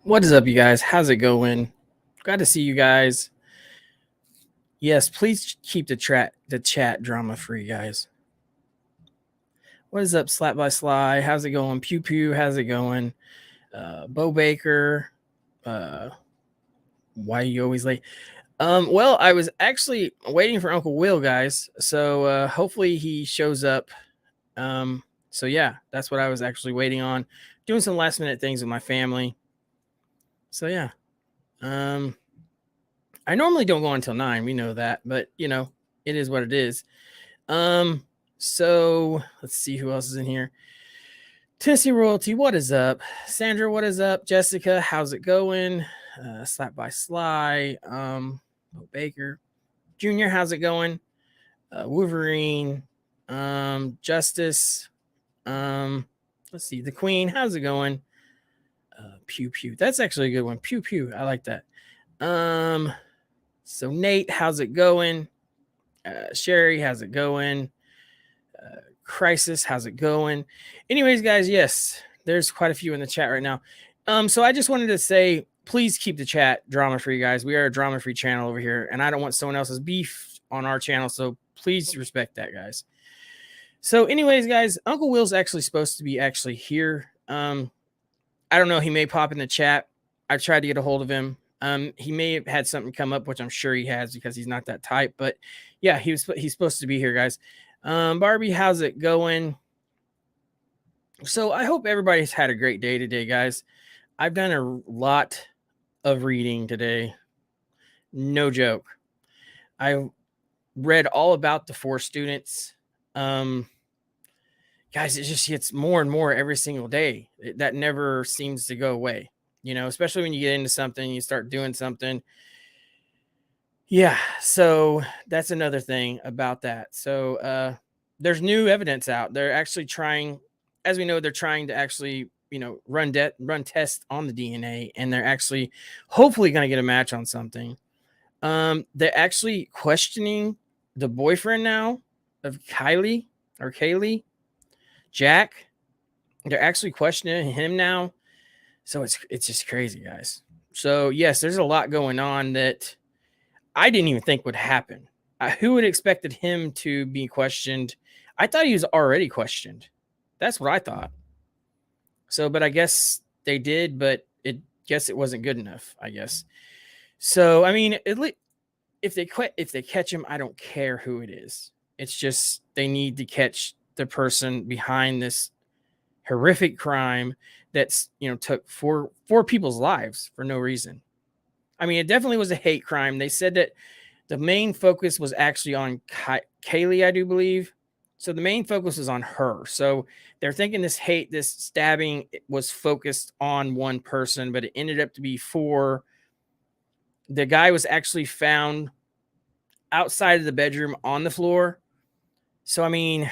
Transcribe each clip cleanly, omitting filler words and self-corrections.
What is up, you guys? How's it going? Glad to see you guys. Yes, please keep the chat drama free, guys. What is up, Slap by Sly? How's it going? Pew Pew, how's it going? Bo Baker. Why are you always late? Well, I was actually waiting for Uncle Will, guys. So hopefully he shows up. So yeah, that's what I was actually waiting on. Doing some last minute things with my family. So yeah. I normally don't go until 9. We know that, but you know, it is what it is. So let's see who else is in here. Tennessee Royalty, what is up? Sandra, what is up? Jessica, how's it going? Slap by Sly, Baker, Junior, how's it going? Wolverine, Justice, let's see, the Queen, how's it going? Pew Pew, that's actually a good one. Pew Pew, I like that. So Nate, how's it going? Sherry, how's it going? Crisis, how's it going? Anyways, guys, yes, there's quite a few in the chat right now. So I just wanted to say, please keep the chat drama free, guys. We are a drama free channel over here, and I don't want someone else's beef on our channel, so please respect that, guys. So anyways, guys, Uncle Will's actually supposed to be here. I don't know, he may pop in the chat. I've tried to get a hold of him. He may have had something come up, which I'm sure he has because he's not that type, but yeah, he's supposed to be here, guys. Barbie, how's it going? So I hope everybody's had a great day today, guys. I've done a lot of reading today. No joke. I read all about the 4 students. Guys, it just gets more and more every single day. That never seems to go away, you know, especially when you get into something, you start doing something. Yeah, so that's another thing about that. So there's new evidence out. They're actually trying, as we know, they're trying to actually, you know, run tests on the DNA, and they're actually hopefully going to get a match on something. They're actually questioning the boyfriend now of Kaylee, Jack. They're actually questioning him now. So it's just crazy, guys. So yes, there's a lot going on that I didn't even think would happen. Who would have expected him to be questioned? I thought he was already questioned. That's what I thought. So, but I guess they did, but it wasn't good enough, I guess. So, I mean, if they catch him, I don't care who it is. It's just they need to catch the person behind this horrific crime that's, you know, took four people's lives for no reason. I mean, it definitely was a hate crime. They said that the main focus was actually on Kaylee, I do believe. So the main focus was on her. So they're thinking this stabbing was focused on one person, but it ended up to be 4. The guy was actually found outside of the bedroom on the floor. So, I mean,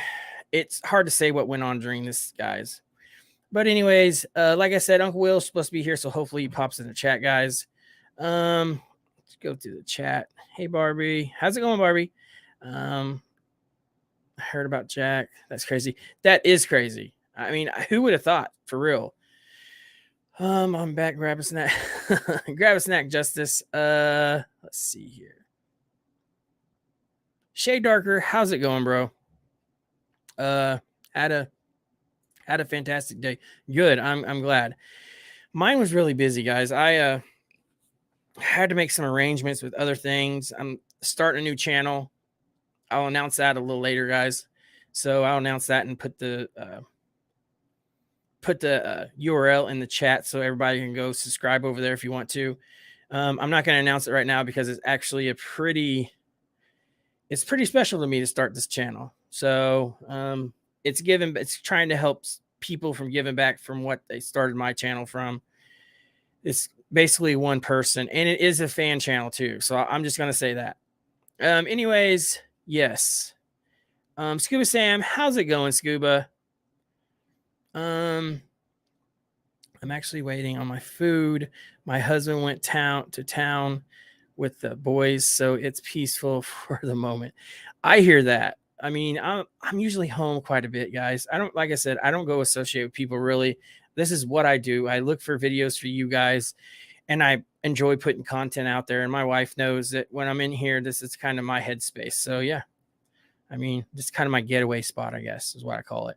it's hard to say what went on during this, guys. But anyways, like I said, Uncle Will's supposed to be here, so hopefully he pops in the chat, guys. Let's go through the chat. Hey, Barbie. How's it going, Barbie? I heard about Jack. That's crazy. That is crazy. I mean, who would have thought, for real? I'm back. Grab a snack. Grab a snack, Justice. Let's see here. Shade Darker, how's it going, bro? Had a fantastic day. Good. I'm glad. Mine was really busy, guys. I had to make some arrangements with other things. I'm starting a new channel. I'll announce that a little later, guys. So I'll announce that and put the URL in the chat so everybody can go subscribe over there if you want to. I'm not going to announce it right now because it's actually it's pretty special to me to start this channel. So it's trying to help people from giving back from what they started my channel from. It's basically one person, and it is a fan channel too. So I'm just going to say that. Anyways, yes. Scuba Sam, how's it going, Scuba? I'm actually waiting on my food. My husband went to town with the boys, so it's peaceful for the moment. I hear that. I mean, I'm usually home quite a bit, guys. Like I said, I don't go associate with people really. This is what I do. I look for videos for you guys, and I enjoy putting content out there. And my wife knows that when I'm in here, this is kind of my headspace. So yeah, I mean, this is kind of my getaway spot, I guess, is what I call it.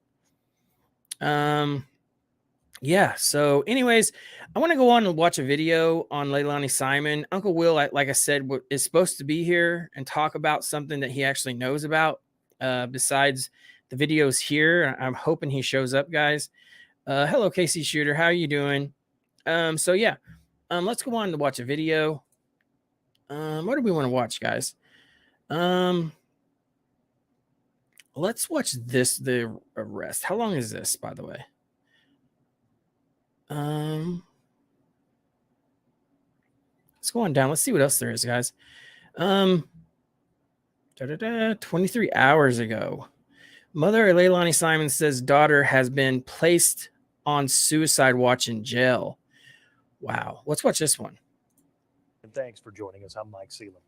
Yeah. So anyways, I want to go on and watch a video on Leilani Simon. Uncle Will, like I said, is supposed to be here and talk about something that he actually knows about, besides the videos here. I'm hoping he shows up, guys. Hello, Casey Shooter. How are you doing? So yeah, let's go on to watch a video. What do we want to watch, guys? Let's watch this, the arrest. How long is this, by the way? Let's go on down. Let's see what else there is, guys. 23 hours ago, mother of Leilani Simon says daughter has been placed on suicide watch in jail. Wow. Let's watch this one. And thanks for joining us. I'm Mike Seelan.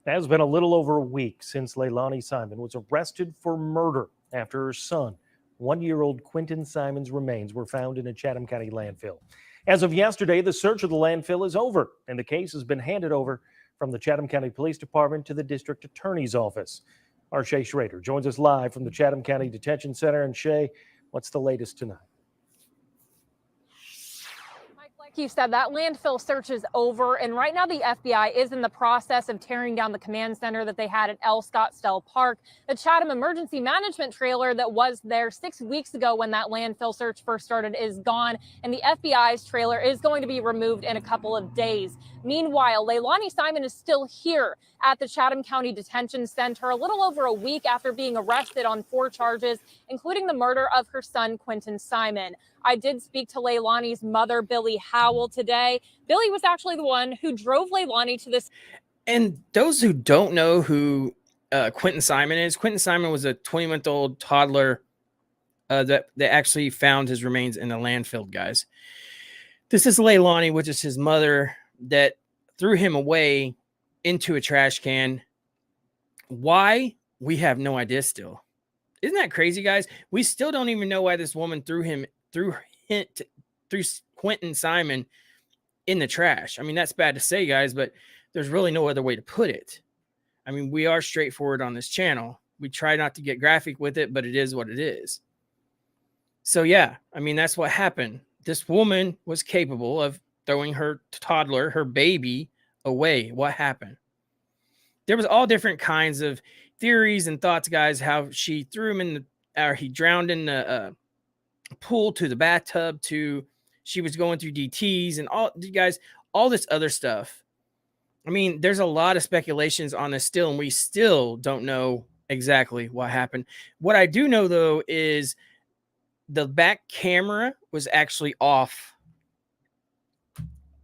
It has been a little over a week since Leilani Simon was arrested for murder after her son, 1-year-old Quentin Simon's remains were found in a Chatham County landfill. As of yesterday, the search of the landfill is over, and the case has been handed over from the Chatham County Police Department to the District Attorney's Office. Our Shay Schrader joins us live from the Chatham County Detention Center. And Shay, what's the latest tonight? Like you said, that landfill search is over, and right now the FBI is in the process of tearing down the command center that they had at El Scottsdale Park. The Chatham Emergency Management trailer that was there 6 weeks ago when that landfill search first started is gone, and the FBI's trailer is going to be removed in a couple of days. Meanwhile, Leilani Simon is still here at the Chatham County Detention Center a little over a week after being arrested on 4 charges, including the murder of her son, Quentin Simon. I did speak to Leilani's mother, Billy Howell, today. Billy was actually the one who drove Leilani to this. And those who don't know who Quentin Simon is, Quentin Simon was a 20-month-old toddler that they actually found his remains in the landfill, guys. This is Leilani, which is his mother, that threw him away into a trash can. Why? We have no idea still. Isn't that crazy, guys? We still don't even know why this woman threw Quentin Simon in the trash. I mean, that's bad to say, guys, but there's really no other way to put it. I mean, we are straightforward on this channel. We try not to get graphic with it, but it is what it is. So yeah, I mean, that's what happened. This woman was capable of throwing her toddler, her baby, away. What happened? There was all different kinds of theories and thoughts, guys, how she threw him in the, or he drowned in the pool, to the bathtub, to she was going through DTs and all, you guys, all this other stuff. I mean, there's a lot of speculations on this still, and we still don't know exactly what happened. What I do know, though, is the back camera was actually off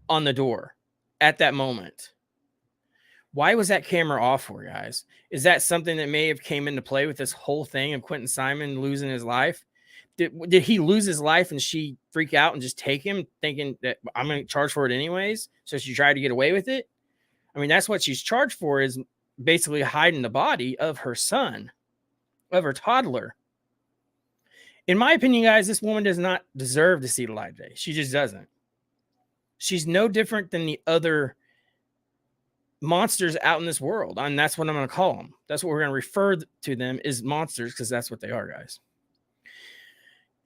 on the door at that moment. Why was that camera off for, guys? Is that something that may have came into play with this whole thing of Quentin Simon losing his life? Did he lose his life and she freak out and just take him, thinking that I'm going to charge for it anyways? So she tried to get away with it. I mean, that's what she's charged for, is basically hiding the body of her son, of her toddler. In my opinion, guys, this woman does not deserve to see the light of day. She just doesn't. She's no different than the other monsters out in this world. And that's what I'm going to call them. That's what we're going to refer to them, is monsters, because that's what they are, guys.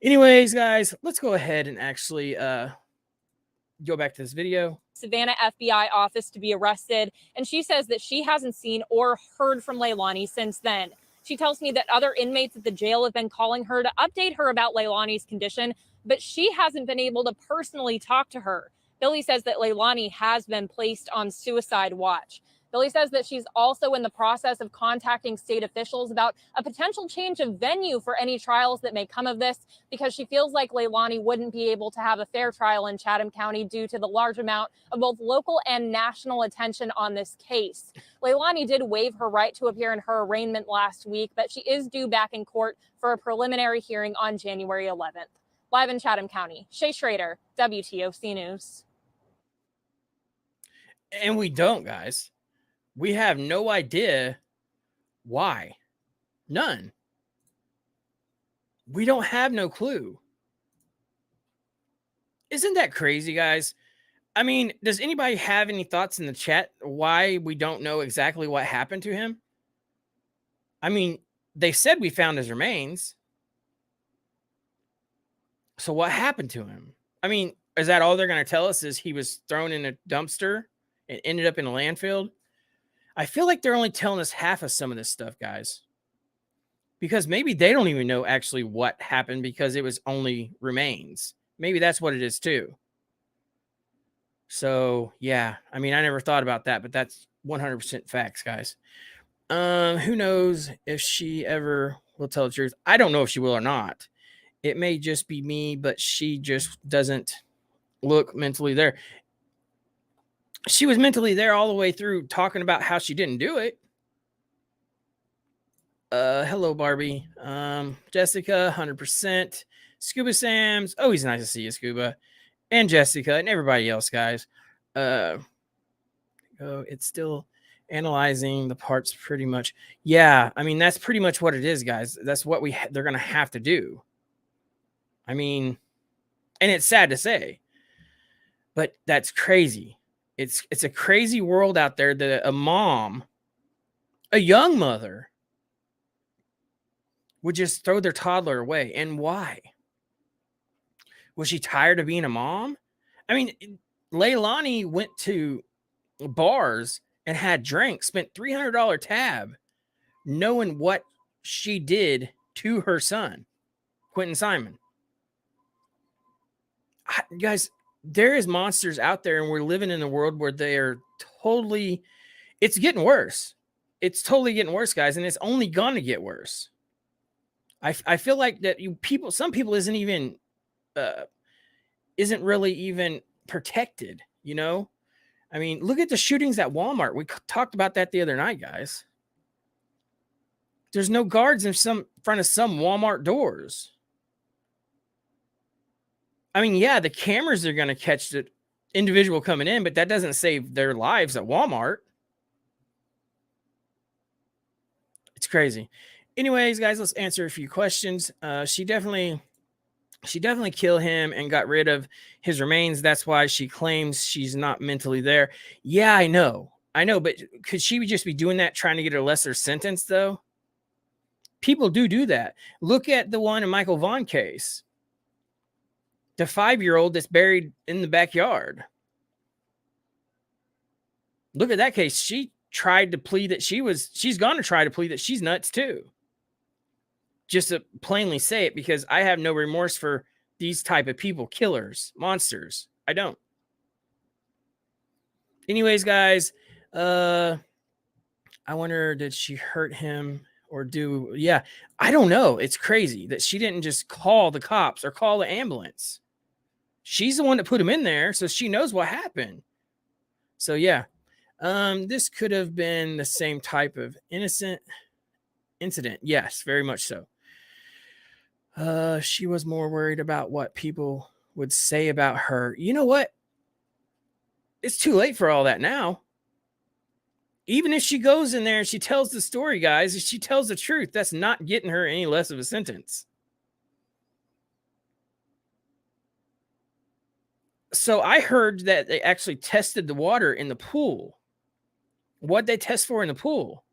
Anyways, guys, let's go ahead and actually go back to this video. Savannah FBI office to be arrested, and she says that she hasn't seen or heard from Leilani since then. She tells me that other inmates at the jail have been calling her to update her about Leilani's condition, but she hasn't been able to personally talk to her. Billy says that Leilani has been placed on suicide watch. Billy says that she's also in the process of contacting state officials about a potential change of venue for any trials that may come of this, because she feels like Leilani wouldn't be able to have a fair trial in Chatham County due to the large amount of both local and national attention on this case. Leilani did waive her right to appear in her arraignment last week, but she is due back in court for a preliminary hearing on January 11th. Live in Chatham County, Shay Schrader, WTOC News. And we don't, guys. We have no idea why. None. We don't have no clue. Isn't that crazy, guys? I mean, does anybody have any thoughts in the chat why we don't know exactly what happened to him? I mean, they said we found his remains. So what happened to him? I mean, is that all they're going to tell us is he was thrown in a dumpster and ended up in a landfill? I feel like they're only telling us half of some of this stuff, guys. Because maybe they don't even know actually what happened because it was only remains. Maybe that's what it is too. So, yeah. I mean, I never thought about that, but that's 100% facts, guys. Who knows if she ever will tell the truth? I don't know if she will or not. It may just be me, but she just doesn't look mentally there. She was mentally there all the way through talking about how she didn't do it. Hello, Barbie. Jessica, 100%. Scuba Sam's. Always nice to see you, Scuba. And Jessica and everybody else, guys. It's still analyzing the parts pretty much. Yeah, I mean, that's pretty much what it is, guys. That's what they're going to have to do. I mean, and it's sad to say, but that's crazy. It's a crazy world out there that a mom, a young mother, would just throw their toddler away. And why? Was she tired of being a mom? I mean, Leilani went to bars and had drinks, spent $300 tab, knowing what she did to her son, Quentin Simon. Guys, there is monsters out there, and we're living in a world where they are totally, it's getting worse. It's totally getting worse, guys, and it's only going to get worse. I feel like that some people isn't really even protected, you know? I mean, look at the shootings at Walmart. We talked about that the other night, guys. There's no guards in front of some Walmart doors. I mean, yeah, the cameras are going to catch the individual coming in, but that doesn't save their lives at Walmart. It's crazy. Anyways, guys, let's answer a few questions. She definitely killed him and got rid of his remains. That's why she claims she's not mentally there. Yeah, I know, but could she just be doing that trying to get a lesser sentence, though? People do that. Look at the one in Michael Vaughn case. The 5-year-old that's buried in the backyard. Look at that case. She tried to plead that she's going to try to plead that she's nuts too. Just to plainly say it, because I have no remorse for these type of people, killers, monsters. I don't. Anyways, guys, I wonder, did she hurt him or do? Yeah, I don't know. It's crazy that she didn't just call the cops or call the ambulance. She's the one that put him in there, so she knows what happened. So yeah, this could have been the same type of innocent incident. Yes, very much so. She was more worried about what people would say about her. You know what? It's too late for all that now. Even if she goes in there and she tells the story, guys, if she tells the truth, that's not getting her any less of a sentence. So I heard that they actually tested the water in the pool. What'd they test for in the pool?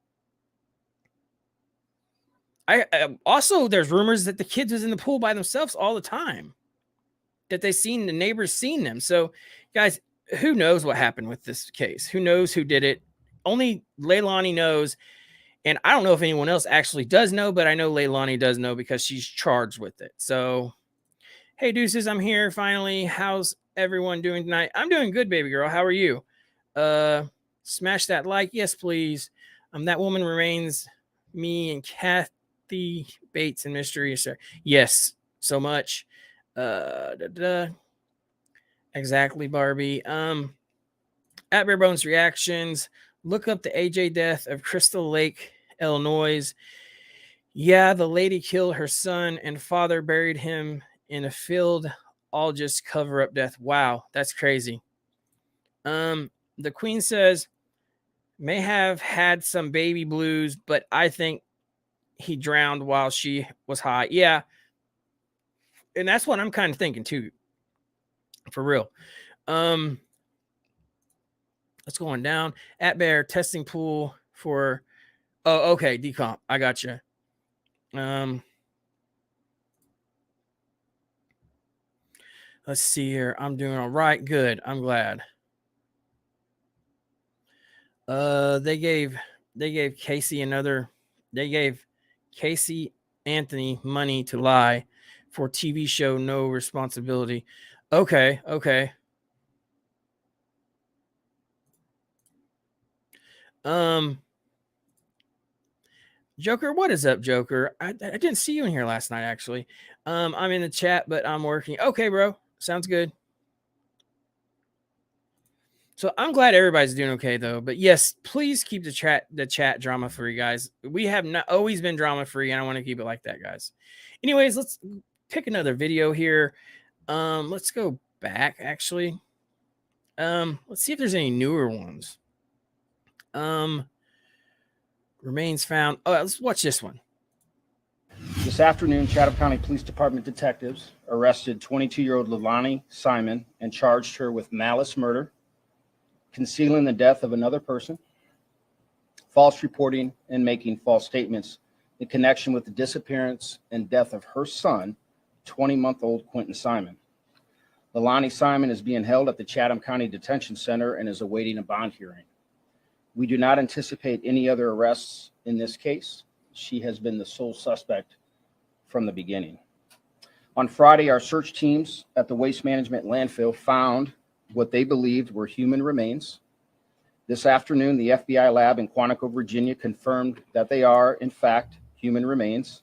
Also, there's rumors that the kids was in the pool by themselves all the time. That the neighbors seen them. So, guys, who knows what happened with this case? Who knows who did it? Only Leilani knows. And I don't know if anyone else actually does know, but I know Leilani does know because she's charged with it. So, hey, deuces, I'm here finally. How's everyone doing tonight? I'm doing good, baby girl. How are you? Smash that like. Yes, please. That woman remains me and Kathy Bates and Mystery. Sir. Yes, so much. Exactly, Barbie. At Barebones Reactions, look up the AJ death of Crystal Lake, Illinois. Yeah, the lady killed her son and father, buried him in a field, all just cover up death. Wow, that's crazy. The Queen says, may have had some baby blues, but I think he drowned while she was high. Yeah. And that's what I'm kind of thinking too. For real. What's going down? At Bear testing pool for. Oh, okay. Decomp. I got you. Let's see here. I'm doing all right. Good. I'm glad. They gave Casey they gave Casey Anthony money to lie for TV show No Responsibility. Okay. Joker, what is up, Joker? I didn't see you in here last night, actually. I'm in the chat, but I'm working. Okay, bro. Sounds good. So I'm glad everybody's doing okay, though. But yes, please keep the chat drama free, guys. We have not always been drama free, and I want to keep it like that, guys. Anyways, let's pick another video here. Let's go back, actually. Let's see if there's any newer ones. Remains found. Oh, let's watch this one. This afternoon, Chatham County Police Department detectives arrested 22-year-old Leilani Simon and charged her with malice murder, concealing the death of another person, false reporting, and making false statements in connection with the disappearance and death of her son, 20-month-old Quentin Simon. Leilani Simon is being held at the Chatham County Detention Center and is awaiting a bond hearing. We do not anticipate any other arrests in this case. She has been the sole suspect from the beginning. On Friday, our search teams at the Waste Management landfill found what they believed were human remains. This afternoon, the FBI lab in Quantico, Virginia confirmed that they are, in fact, human remains.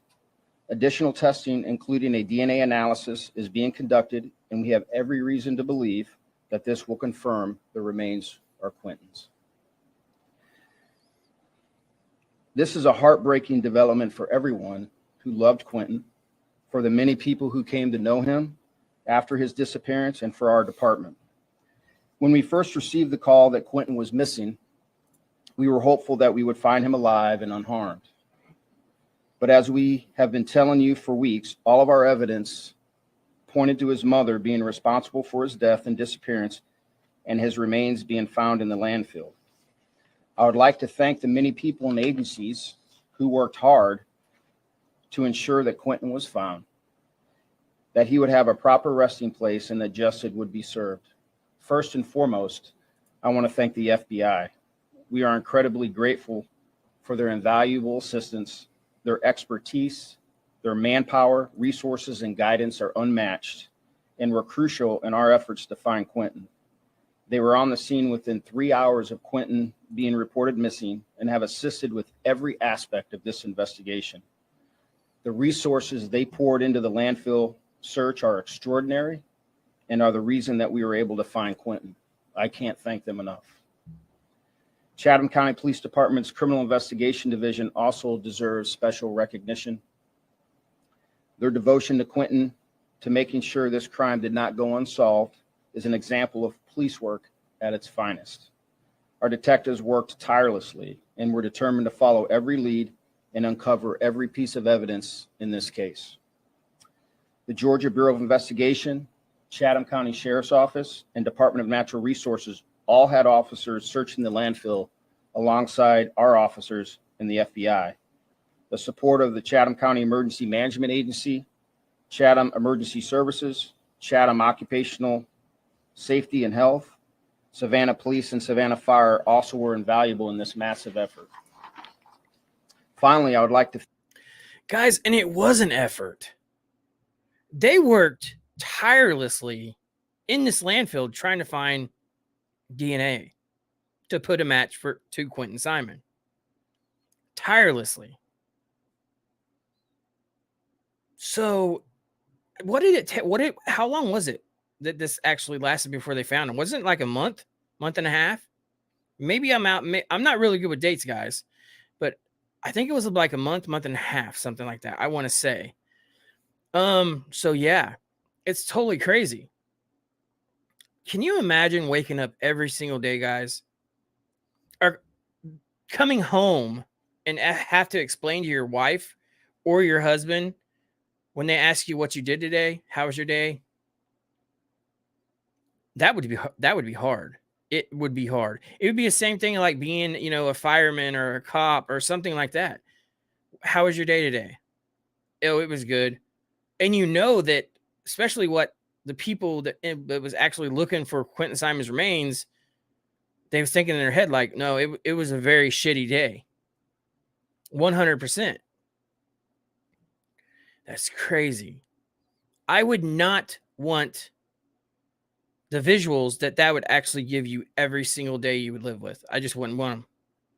Additional testing, including a DNA analysis, is being conducted, and we have every reason to believe that this will confirm the remains are Quentin's. This is a heartbreaking development for everyone who loved Quentin, for the many people who came to know him after his disappearance, and for our department. When we first received the call that Quentin was missing, we were hopeful that we would find him alive and unharmed. But as we have been telling you for weeks, all of our evidence pointed to his mother being responsible for his death and disappearance, and his remains being found in the landfill. I would like to thank the many people and agencies who worked hard to ensure that Quentin was found, that he would have a proper resting place, and that justice would be served. First and foremost, I want to thank the FBI. We are incredibly grateful for their invaluable assistance. Their expertise, their manpower, resources, and guidance are unmatched and were crucial in our efforts to find Quentin. They were on the scene within 3 hours of Quentin being reported missing and have assisted with every aspect of this investigation. The resources they poured into the landfill search are extraordinary and are the reason that we were able to find Quentin. I can't thank them enough. Chatham County Police Department's Criminal Investigation Division also deserves special recognition. Their devotion to Quentin, to making sure this crime did not go unsolved, is an example of police work at its finest. Our detectives worked tirelessly and were determined to follow every lead and uncover every piece of evidence in this case. The Georgia Bureau of Investigation, Chatham County Sheriff's Office, and Department of Natural Resources all had officers searching the landfill alongside our officers in the FBI. The support of the Chatham County Emergency Management Agency, Chatham Emergency Services, Chatham Occupational Safety and Health, Savannah Police, and Savannah Fire also were invaluable in this massive effort. Finally, I would like to... Guys, and it was an effort. They worked tirelessly in this landfill trying to find DNA to put a match to Quentin Simon. Tirelessly. So what did it take? How long was it that this actually lasted before they found him? Wasn't it like a month and a half? Maybe I'm out. I'm not really good with dates, guys, but I think it was like a month and a half, something like that. I want to say. So yeah, it's totally crazy. Can you imagine waking up every single day, guys, or coming home and have to explain to your wife or your husband when they ask you what you did today? How was your day? that would be hard. It would be hard. It would be the same thing like being, you know, a fireman or a cop or something like that. How was your day today? Oh, it was good. And you know that, especially what the people that was actually looking for Quentin Simon's remains, they was thinking in their head like, no, it was a very shitty day. 100%. That's crazy. I would not want the visuals that would actually give you every single day you would live with. I just wouldn't want them.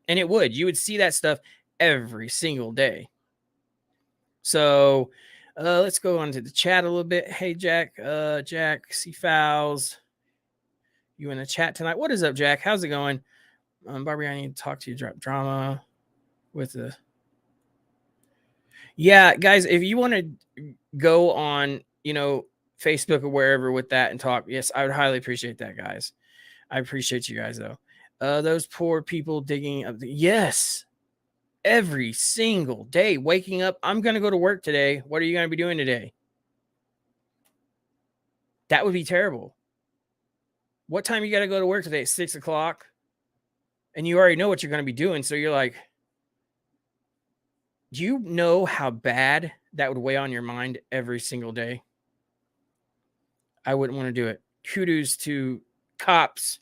And it would. You would see that stuff every single day. So let's go on to the chat a little bit. Hey, Jack, C. Fowles. You in the chat tonight? What is up, Jack? How's it going? Barbie, I need to talk to you. Drop drama with the... Yeah, guys, if you want to go on, you know, Facebook or wherever with that and talk, yes, I would highly appreciate that, guys. I appreciate you guys, though. Those poor people digging up yes, every single day, waking up. I'm going to go to work today. What are you going to be doing today? That would be terrible. What time you got to go to work today? 6 o'clock. And you already know what you're going to be doing. So you're like, do you know how bad that would weigh on your mind every single day? I wouldn't want to do it. Kudos to cops,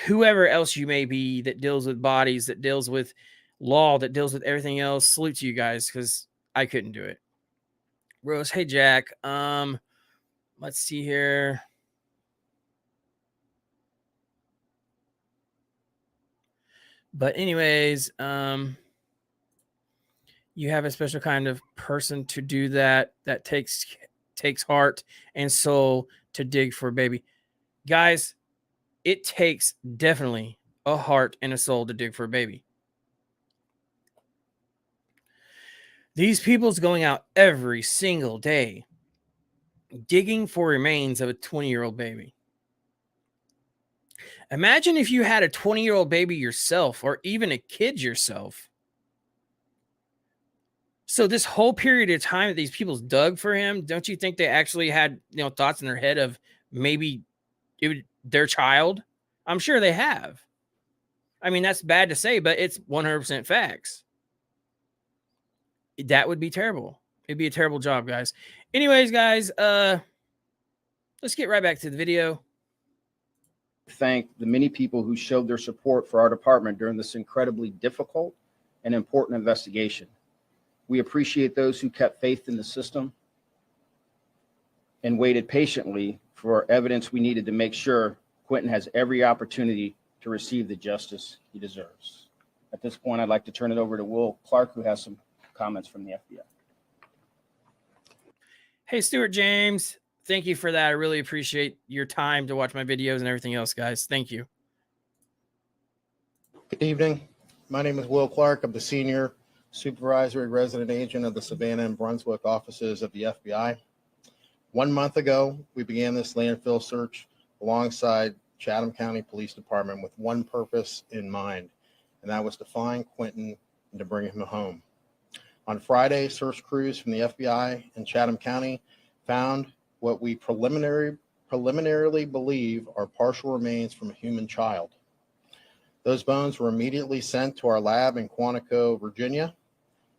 whoever else you may be that deals with bodies, that deals with law, that deals with everything else. Salute to you guys, because I couldn't do it. Rose, hey Jack. Let's see here. But anyways, you have a special kind of person to do that. That takes heart and soul to dig for a baby. Guys, it takes definitely a heart and a soul to dig for a baby. These people's going out every single day digging for remains of a 20-year-old baby. Imagine if you had a 20-year-old baby yourself, or even a kid yourself. So this whole period of time that these people dug for him, don't you think they actually had, you know, thoughts in their head of maybe their child? I'm sure they have. I mean, that's bad to say, but it's 100% facts. That would be terrible. It'd be a terrible job, guys. Anyways, guys, let's get right back to the video. Thank the many people who showed their support for our department during this incredibly difficult and important investigation. We appreciate those who kept faith in the system and waited patiently for evidence we needed to make sure Quentin has every opportunity to receive the justice he deserves. At this point, I'd like to turn it over to Will Clark, who has some comments from the FBI. Hey, Stuart James. Thank you for that. I really appreciate your time to watch my videos and everything else, guys. Thank you. Good evening. My name is Will Clark. I'm the Senior Supervisory Resident Agent of the Savannah and Brunswick offices of the FBI. 1 month ago, we began this landfill search alongside Chatham County Police Department with one purpose in mind, and that was to find Quentin and to bring him home. On Friday, search crews from the FBI and Chatham County found what we preliminarily believe are partial remains from a human child. Those bones were immediately sent to our lab in Quantico, Virginia.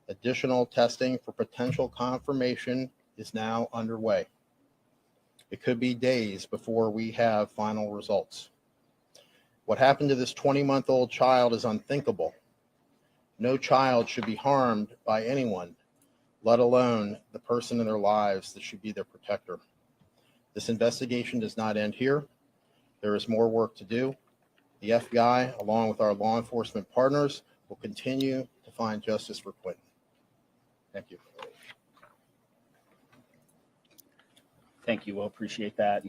Additional testing for potential confirmation is now underway. It could be days before we have final results. What happened to this 20-month-old child is unthinkable. No child should be harmed by anyone, let alone the person in their lives that should be their protector. This investigation does not end here. There is more work to do. The FBI, along with our law enforcement partners, will continue to find justice for Quentin. Thank you. Thank you. We'll appreciate that.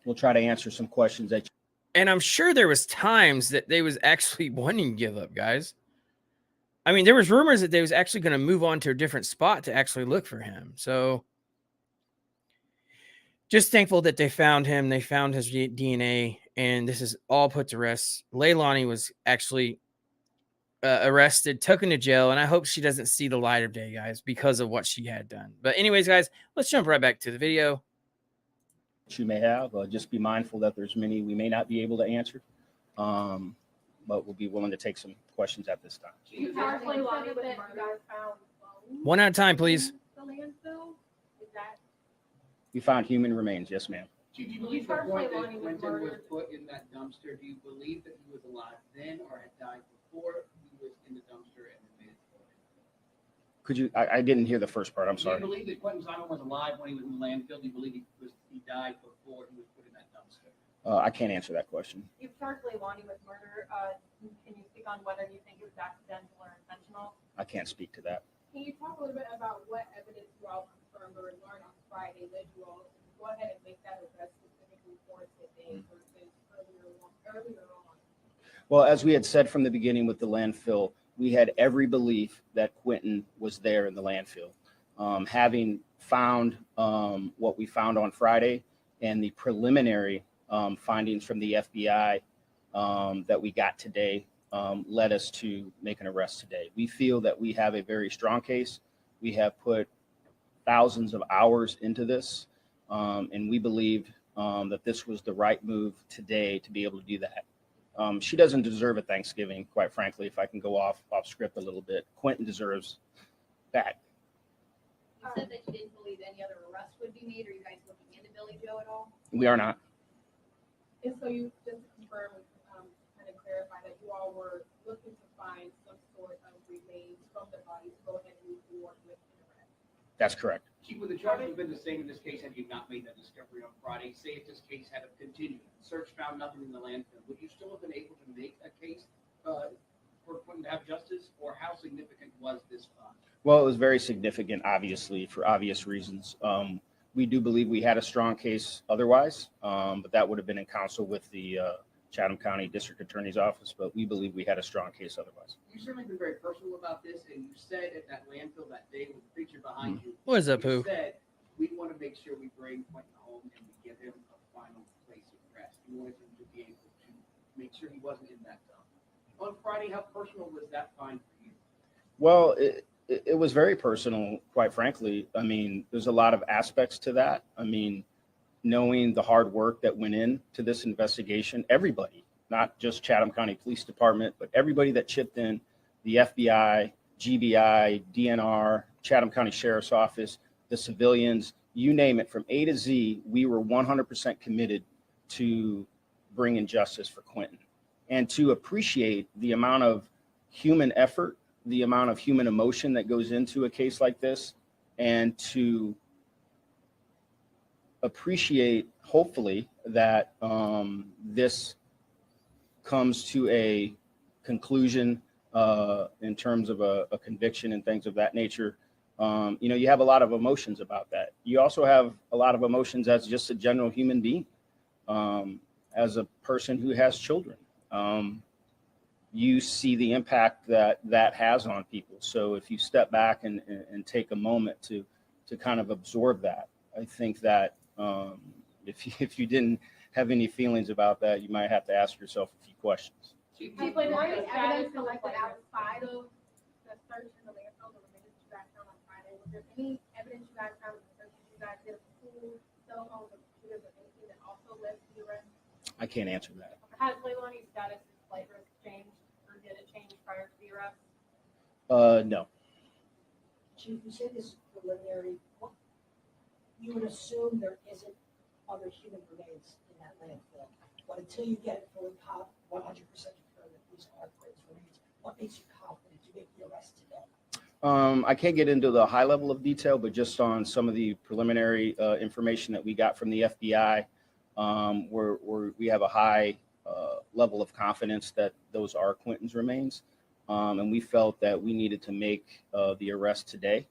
We'll try to answer some questions that you. And I'm sure there was times that they was actually wanting to give up, guys. I mean, there was rumors that they was actually going to move on to a different spot to actually look for him. So just thankful that they found him. They found his DNA, and this is all put to rest. Leilani was actually arrested, taken to jail, and I hope she doesn't see the light of day, guys, because of what she had done. But anyways, guys, let's jump right back to the video. you may have. Just be mindful that there's many we may not be able to answer, but we'll be willing to take some questions at this time. One at a time, please. We found human remains. Yes, ma'am. Do you believe the point that Quentin was put in that dumpster, do you believe that he was alive then or had died before he was in the dumpster and then made it to the landfill? Could you? I didn't hear the first part. I'm Do sorry. you believe that Quentin Simon was alive when he was in the landfill? Do you believe he died before he was put in that dumpster? I can't answer that question. You've charged Leilani with murder. Can you speak on whether you think it was accidental or intentional? I can't speak to that. Can you talk a little bit about what evidence you all confirmed or learned on Friday that you all go ahead and make that arrest specifically for today versus earlier on? Well, as we had said from the beginning with the landfill, we had every belief that Quentin was there in the landfill. Having found what we found on Friday and the preliminary findings from the FBI that we got today led us to make an arrest today. We feel that we have a very strong case. We have put thousands of hours into this, and we believed that this was the right move today to be able to do that. She doesn't deserve a Thanksgiving, quite frankly, if I can go off script a little bit. Quentin deserves that. You said that you didn't believe any other arrest would be made. Are you guys looking into Billy Joe at all? We are not. And so you just to confirm, kind of clarify that you all were looking to find some sort of remains from the body to go ahead and move forward with an arrest. That's correct. Chief, would the charges have been the same in this case had you not made that discovery on Friday? Say if this case had continued, search found nothing in the landfill, would you still have been able to make a case for Quentin to have justice, or how significant was this find? Well, it was very significant, obviously, for obvious reasons. We do believe we had a strong case otherwise, but that would have been in counsel with the Chatham County District Attorney's Office, but we believe we had a strong case otherwise. You've certainly been very personal about this, and you said at that landfill that day with the preacher behind you, What is up, you Pooh? said, we want to make sure we bring Quentin home and we give him a final place of rest. You wanted him to be able to make sure he wasn't in that dump. On Friday, how personal was that find for you? Well, it was very personal, quite frankly. I mean, there's a lot of aspects to that. I mean, knowing the hard work that went into this investigation, everybody, not just Chatham County Police Department, but everybody that chipped in, the FBI, GBI, DNR, Chatham County Sheriff's Office, the civilians, you name it, from A to Z, we were 100% committed to bringing justice for Quentin and to appreciate the amount of human effort, the amount of human emotion that goes into a case like this, and to appreciate, hopefully, that this comes to a conclusion in terms of a conviction and things of that nature. You have a lot of emotions about that. You also have a lot of emotions as just a general human being, as a person who has children. You see the impact that has on people. So if you step back and take a moment to kind of absorb that, I think that if you didn't have any feelings about that, you might have to ask yourself a few questions. Has Leilani evidence collected outside of the search in the landfill, the remains you guys found on Friday? Was there any evidence you guys found in the search you guys did of pool, cell phones, or computers, or anything that also led to the arrest? I can't answer that. Has Leilani's status as flight risk changed, or did it change prior to the arrest? No. Chief, you say this is preliminary. You would assume there isn't other human remains in that landfill. But until you get it fully 100% confirmed that these are Quentin's remains, what makes you confident to make the arrest today? I can't get into the high level of detail, but just on some of the preliminary information that we got from the FBI, we have a high level of confidence that those are Quentin's remains. And we felt that we needed to make the arrest today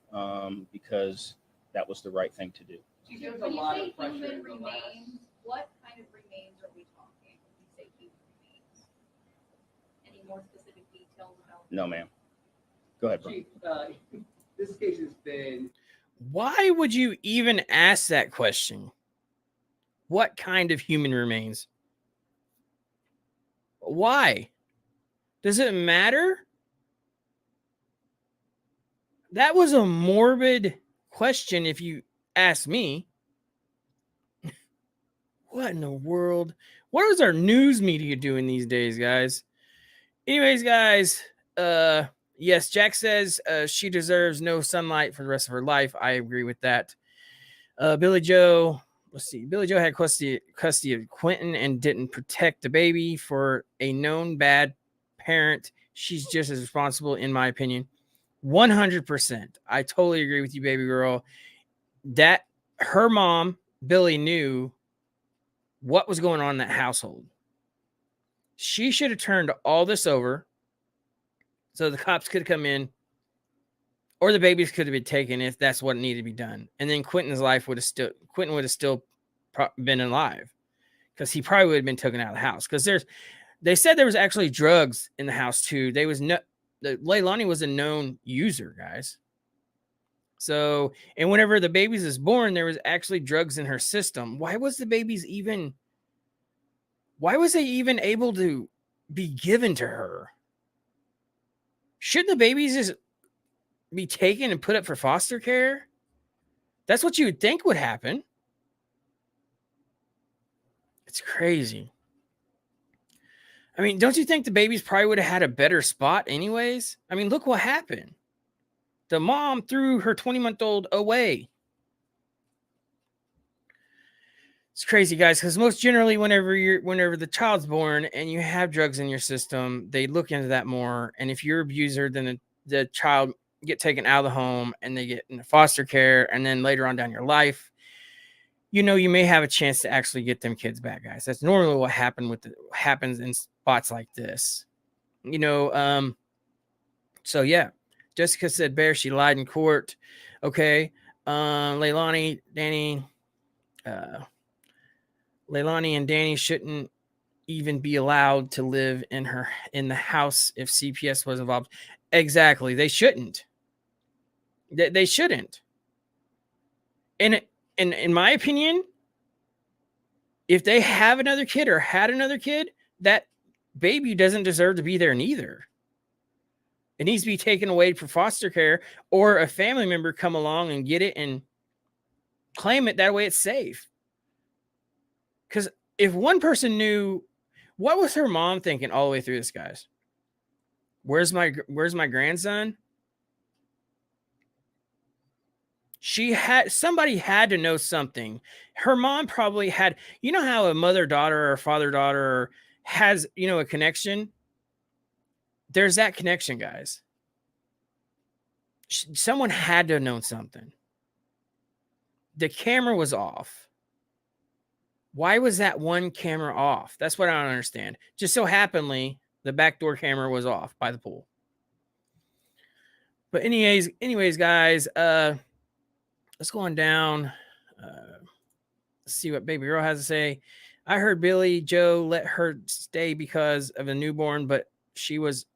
because that was the right thing to do. Chief, there's a When you lot say of pressure human in the last- remains, what kind of remains are we talking when we say human remains? Any more specific details about? No, ma'am. Go ahead, Brian. Chief, this case has been Why would you even ask that question? What kind of human remains? Why? Does it matter? That was a morbid question if you ask me. What in the world? What is our news media doing these days, guys? Anyways, guys, yes, Jack says she deserves no sunlight for the rest of her life. I agree with that. Billy Joe, let's see. Billy Joe had custody of Quentin and didn't protect the baby. For a known bad parent, she's just as responsible, in my opinion. 100%. I totally agree with you, baby girl. That her mom, Billy, knew what was going on in that household. She should have turned all this over so the cops could come in, or the babies could have been taken if that's what needed to be done. And then Quentin would have still been alive, because he probably would have been taken out of the house. Because they said there was actually drugs in the house too. Leilani was a known user, guys. So, and whenever the babies was born, there was actually drugs in her system. Why was they even able to be given to her? Shouldn't the babies just be taken and put up for foster care? That's what you would think would happen. It's crazy. I mean, don't you think the babies probably would have had a better spot anyways? I mean, look what happened. The mom threw her 20-month-old away. It's crazy, guys, because most generally, whenever the child's born and you have drugs in your system, they look into that more. And if you're an abuser, then the child get taken out of the home and they get into foster care. And then later on down your life, you may have a chance to actually get them kids back, guys. That's normally what happens in spots like this. So yeah, Jessica said, Bear, she lied in court. Okay. Leilani and Danny shouldn't even be allowed to live in the house if CPS was involved. Exactly. They shouldn't. They shouldn't. And in my opinion, if they have another kid or had another kid, that baby doesn't deserve to be there neither. It needs to be taken away for foster care, or a family member come along and get it and claim it. That way it's safe. Because if one person knew, what was her mom thinking all the way through this, guys? Where's my grandson? Somebody had to know something. Her mom probably had, how a mother-daughter or father-daughter has, a connection. There's that connection, guys. Someone had to have known something. The camera was off. Why was that one camera off? That's what I don't understand. Just so happenly, the backdoor camera was off by the pool. But anyways, guys, let's go on down. Let's see what baby girl has to say. I heard Billy Joe let her stay because of a newborn, but she was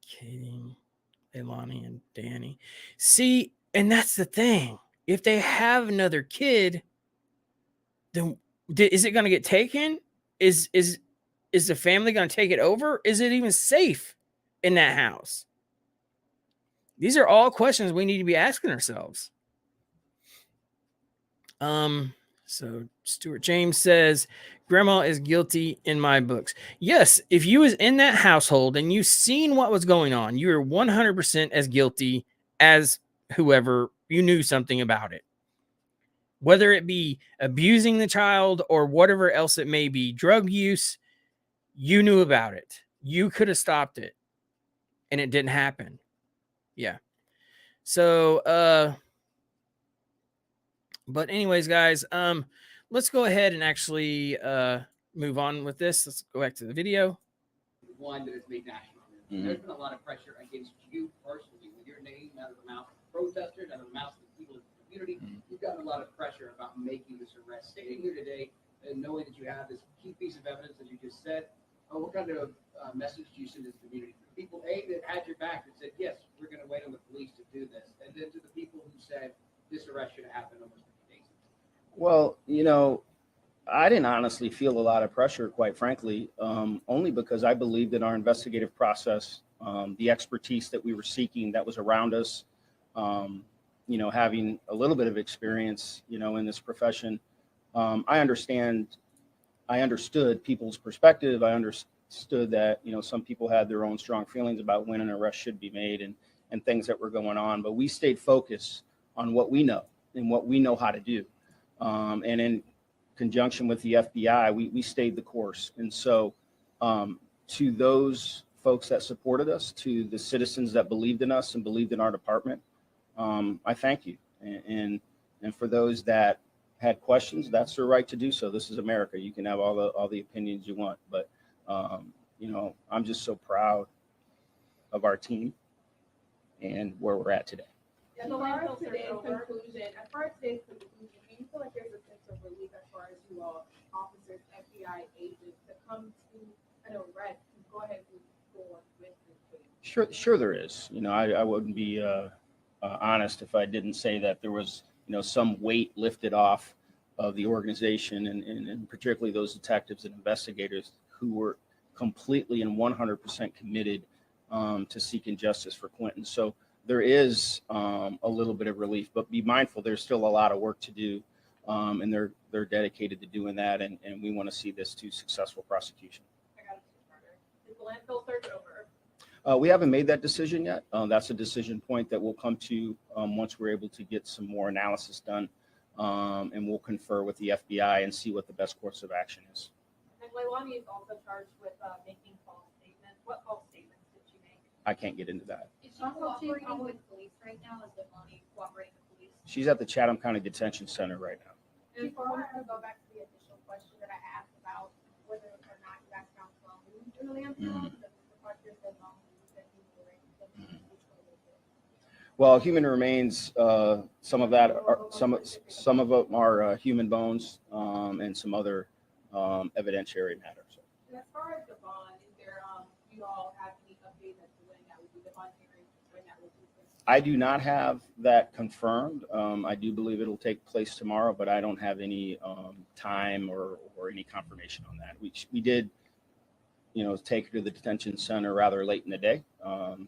kidding. Leilani and Danny. See, and that's the thing. If they have another kid, then is it going to get taken? Is the family going to take it over? Is it even safe in that house? These are all questions we need to be asking ourselves. So Stuart James says, Grandma is guilty in my books. Yes, if you was in that household and you seen what was going on, you're 100% as guilty as whoever you knew something about it. Whether it be abusing the child or whatever else it may be, drug use, you knew about it. You could have stopped it, and it didn't happen. Yeah. So, but anyways, guys, let's go ahead and actually move on with this. Let's go back to the video. One that has made national news. There's been a lot of pressure against you personally, with your name out of the mouth of protesters, out of the mouth of people in the community. You've gotten a lot of pressure about making this arrest. Standing here today and knowing that you have this key piece of evidence, as you just said, what kind of message do you send to the community? People, that had your back, that said, yes, we're going to wait on the police to do this. And then to the people who said this arrest should have happened almost 50 days ago. Well, I didn't honestly feel a lot of pressure, quite frankly, only because I believe that our investigative process, the expertise that we were seeking that was around us, having a little bit of experience, in this profession, I understood people's perspective. I understood that, some people had their own strong feelings about when an arrest should be made and things that were going on, but we stayed focused on what we know and what we know how to do. And in conjunction with the FBI, we stayed the course. And so to those folks that supported us, to the citizens that believed in us and believed in our department, I thank you. And for those that had questions, that's their right to do so. This is America. You can have all the opinions you want, but I'm just so proud of our team and where we're at today. As far as today's conclusion, do you feel like there's a sense of relief as far as you all, officers, FBI agents, to come to an arrest and go ahead and move forward with this case? Sure there is. I wouldn't be honest if I didn't say that there was, some weight lifted off of the organization and particularly those detectives and investigators who were completely and 100% committed to seeking justice for Quentin. So there is a little bit of relief, but be mindful, there's still a lot of work to do. And they're dedicated to doing that. And we want to see this to successful prosecution. I got it. Is the landfill search over? We haven't made that decision yet. That's a decision point that we'll come to once we're able to get some more analysis done. And we'll confer with the FBI and see what the best course of action is. And Leilani is also charged with making false statements. What false statements did she make? I can't get into that. Is she cooperating with police right now? Is Leilani cooperating with police? She's at the Chatham County Detention Center right now. And I want to go back to the initial question that I asked about whether or not you guys found clones in the landfill. The question said no. Well, human remains, some of that are some of them are human bones, and some other evidentiary matters. And as far as the bond, is there do you all have any updates as to when that will be the bond hearing, when that will be? I do not have that confirmed. I do believe it'll take place tomorrow, but I don't have any time or any confirmation on that. We did, take her to the detention center rather late in the day.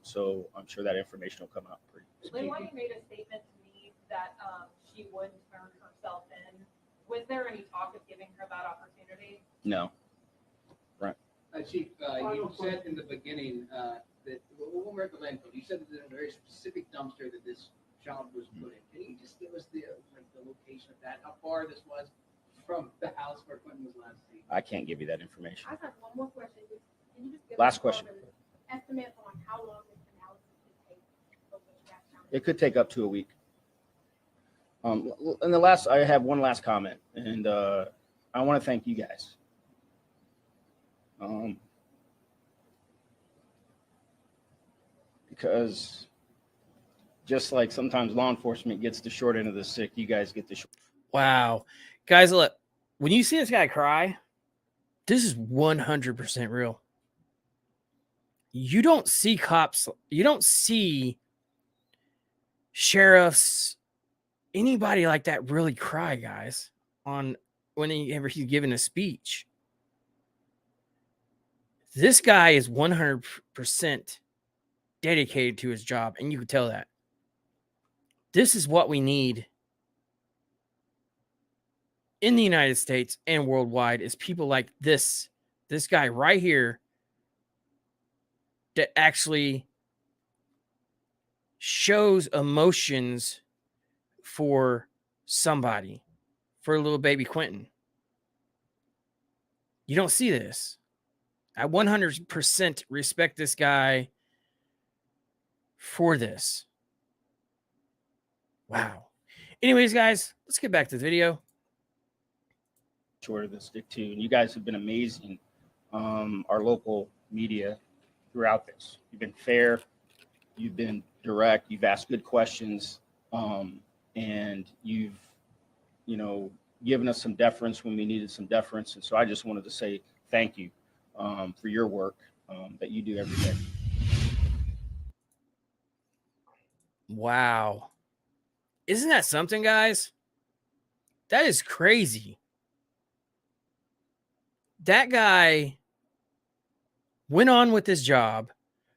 So I'm sure that information will come out pretty soon. Leilani made a statement to me that she would turn herself in. Was there any talk of giving her that opportunity? No. Chief, you said in the beginning that we'll mark the landfill. You said that there's a very specific dumpster that this child was put in. Can you just give us the location of that? How far this was from the house where Quentin was last seen? I can't give you that information. I have one more question. Can you just give Last us question. an estimate on how long this analysis could take? It could take up to a week. And I have one last comment, and I want to thank you guys. Because just like sometimes law enforcement gets the short end of the stick, you guys get the short. Wow. Guys, look, when you see this guy cry, this is 100% real. You don't see cops, you don't see sheriffs, anybody like that really cry, guys, on whenever he's giving a speech. This guy is 100% dedicated to his job, and you can tell that. This is what we need in the United States and worldwide, is people like this guy right here that actually shows emotions for somebody, for little baby Quentin. You don't see this. I 100% respect this guy for this. Wow. Anyways, guys, let's get back to the video. Short of the stick too, and you guys have been amazing. Our local media throughout this. You've been fair, you've been direct, you've asked good questions, and you've, given us some deference when we needed some deference. And so I just wanted to say thank you for your work that you do every day. Wow. Isn't that something, guys? That is crazy. That guy went on with his job.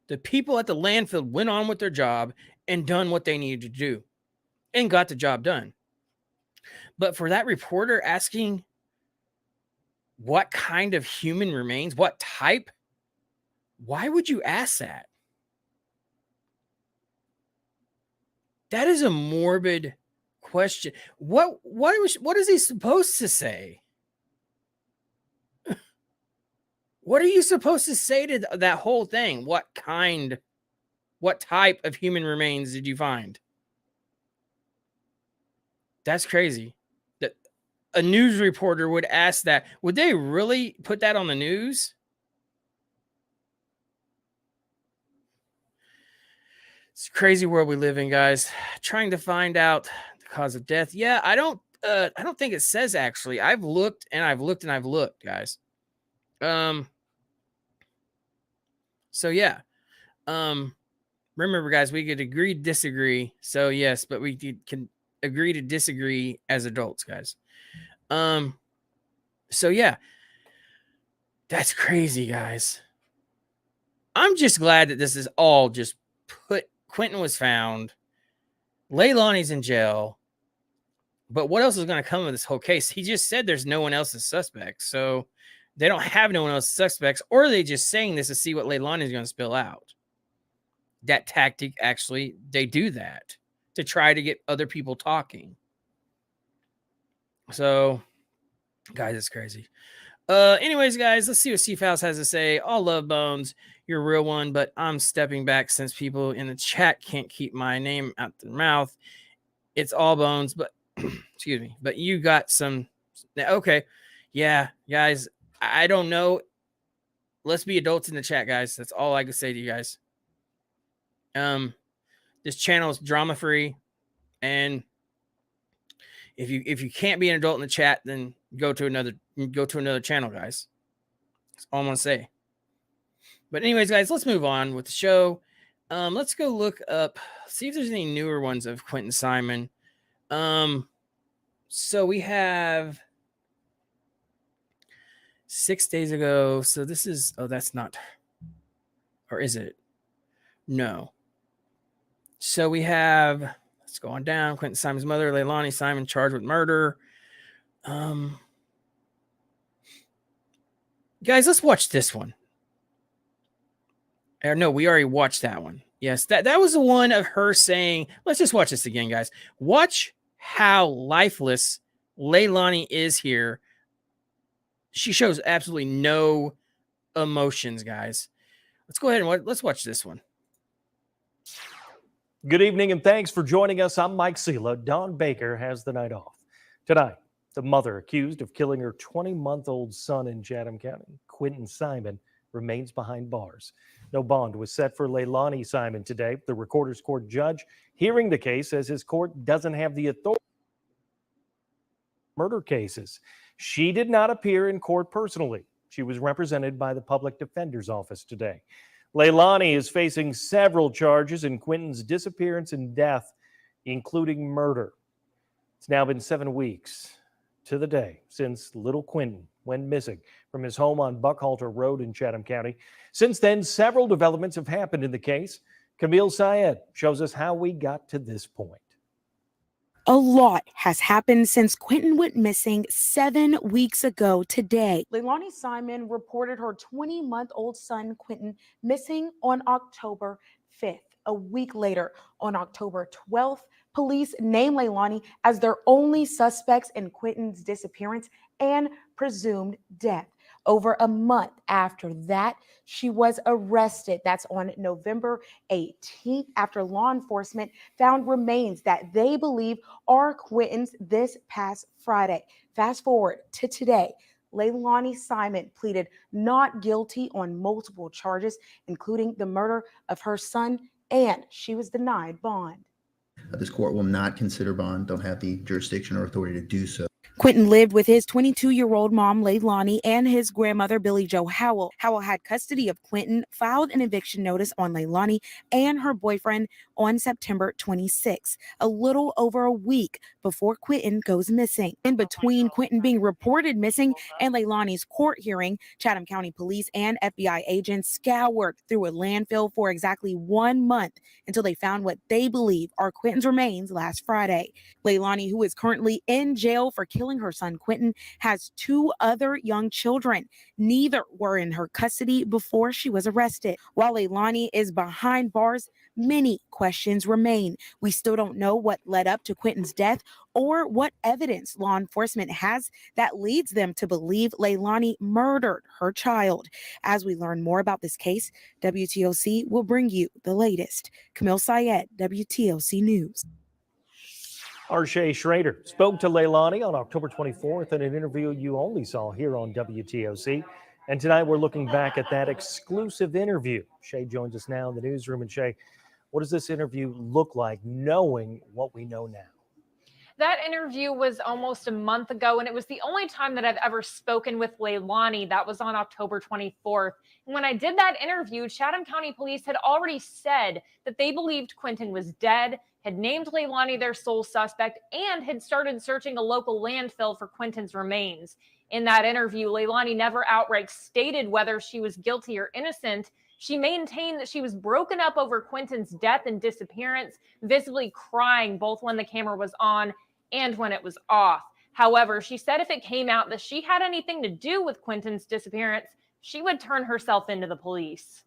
The people at the landfill went on with their job and done what they needed to do and got the job done. But for that reporter asking what kind of human remains, what type, why would you ask that? That is a morbid question. What is he supposed to say? What are you supposed to say to that whole thing? What type of human remains did you find? That's crazy. That a news reporter would ask that. Would they really put that on the news? It's a crazy world we live in, guys. Trying to find out the cause of death. Yeah, I don't think it says actually. I've looked and I've looked and I've looked, guys. So yeah. Remember, guys, we could agree to disagree. So yes, but we can agree to disagree as adults, guys. So yeah. That's crazy, guys. I'm just glad that this is all just put. Quentin was found. Leilani's in jail. But what else is going to come of this whole case? He just said there's no one else as suspect. So they don't have no one else as suspects, or are they just saying this to see what Leilani is going to spill out? That tactic, actually, they do that to try to get other people talking. So, guys, it's crazy. Anyways, guys, let's see what C-Files has to say. All love, Bones. You're a real one, but I'm stepping back since people in the chat can't keep my name out their mouth. It's all Bones, but excuse me. But you got some. Okay. Yeah, guys, I don't know. Let's be adults in the chat, guys. That's all I can say to you guys. This channel is drama free, and if you can't be an adult in the chat, then go to another channel, guys. That's all I'm gonna say. But anyways, guys, let's move on with the show. Let's go look up, see if there's any newer ones of Quentin Simon. So we have 6 days ago. So this is, oh, that's not, or is it? No. So we have, let's go on down. Quentin Simon's mother, Leilani Simon, charged with murder. Guys, let's watch this one. Or no, we already watched that one. Yes, that was the one of her saying, let's just watch this again, guys. Watch how lifeless Leilani is here. She shows absolutely no emotions, guys. Let's go ahead and let's watch this one. Good evening and thanks for joining us. I'm Mike Sela. Dawn Baker has the night off. Tonight, the mother accused of killing her 20-month-old son in Chatham County, Quentin Simon, remains behind bars. No bond was set for Leilani Simon today. The Recorder's Court judge hearing the case says his court doesn't have the authority murder cases. She did not appear in court personally. She was represented by the public defender's office today. Leilani is facing several charges in Quentin's disappearance and death, including murder. It's now been 7 weeks to the day since little Quentin went missing from his home on Buckhalter Road in Chatham County. Since then, several developments have happened in the case. Camille Syed shows us how we got to this point. A lot has happened since Quentin went missing 7 weeks ago today. Leilani Simon reported her 20-month-old son, Quentin, missing on October 5th. A week later, on October 12th, police named Leilani as their only suspects in Quentin's disappearance and presumed death. Over a month after that, she was arrested. That's on November 18th, after law enforcement found remains that they believe are Quentin's this past Friday. Fast forward to today. Leilani Simon pleaded not guilty on multiple charges, including the murder of her son, and she was denied bond. This court will not consider bond, don't have the jurisdiction or authority to do so. Quentin lived with his 22-year-old mom, Leilani, and his grandmother, Billie Jo Howell. Howell had custody of Quentin, filed an eviction notice on Leilani and her boyfriend on September 26, a little over a week before Quentin goes missing. In between Quentin being reported missing and Leilani's court hearing, Chatham County Police and FBI agents scoured through a landfill for exactly 1 month until they found what they believe are Quentin's remains last Friday. Leilani, who is currently in jail for killing her son Quentin, has 2 other young children. Neither were in her custody before she was arrested. While Leilani is behind bars, many questions remain. We still don't know what led up to Quentin's death or what evidence law enforcement has that leads them to believe Leilani murdered her child. As we learn more about this case, WTOC will bring you the latest. Camille Syed, WTOC News. Arshay Schrader spoke to Leilani on October 24th in an interview you only saw here on WTOC. And tonight we're looking back at that exclusive interview. Shay joins us now in the newsroom. And Shay, what does this interview look like knowing what we know now? That interview was almost a month ago, and it was the only time that I've ever spoken with Leilani. That was on October 24th. And when I did that interview, Chatham County Police had already said that they believed Quentin was dead, had named Leilani their sole suspect, and had started searching a local landfill for Quentin's remains. In that interview, Leilani never outright stated whether she was guilty or innocent. She maintained that she was broken up over Quentin's death and disappearance, visibly crying both when the camera was on and when it was off. However, she said if it came out that she had anything to do with Quentin's disappearance, she would turn herself into the police.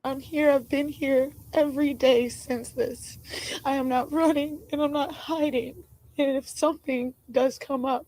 I'm here. I've been here every day since this. I am not running and I'm not hiding. And if something does come up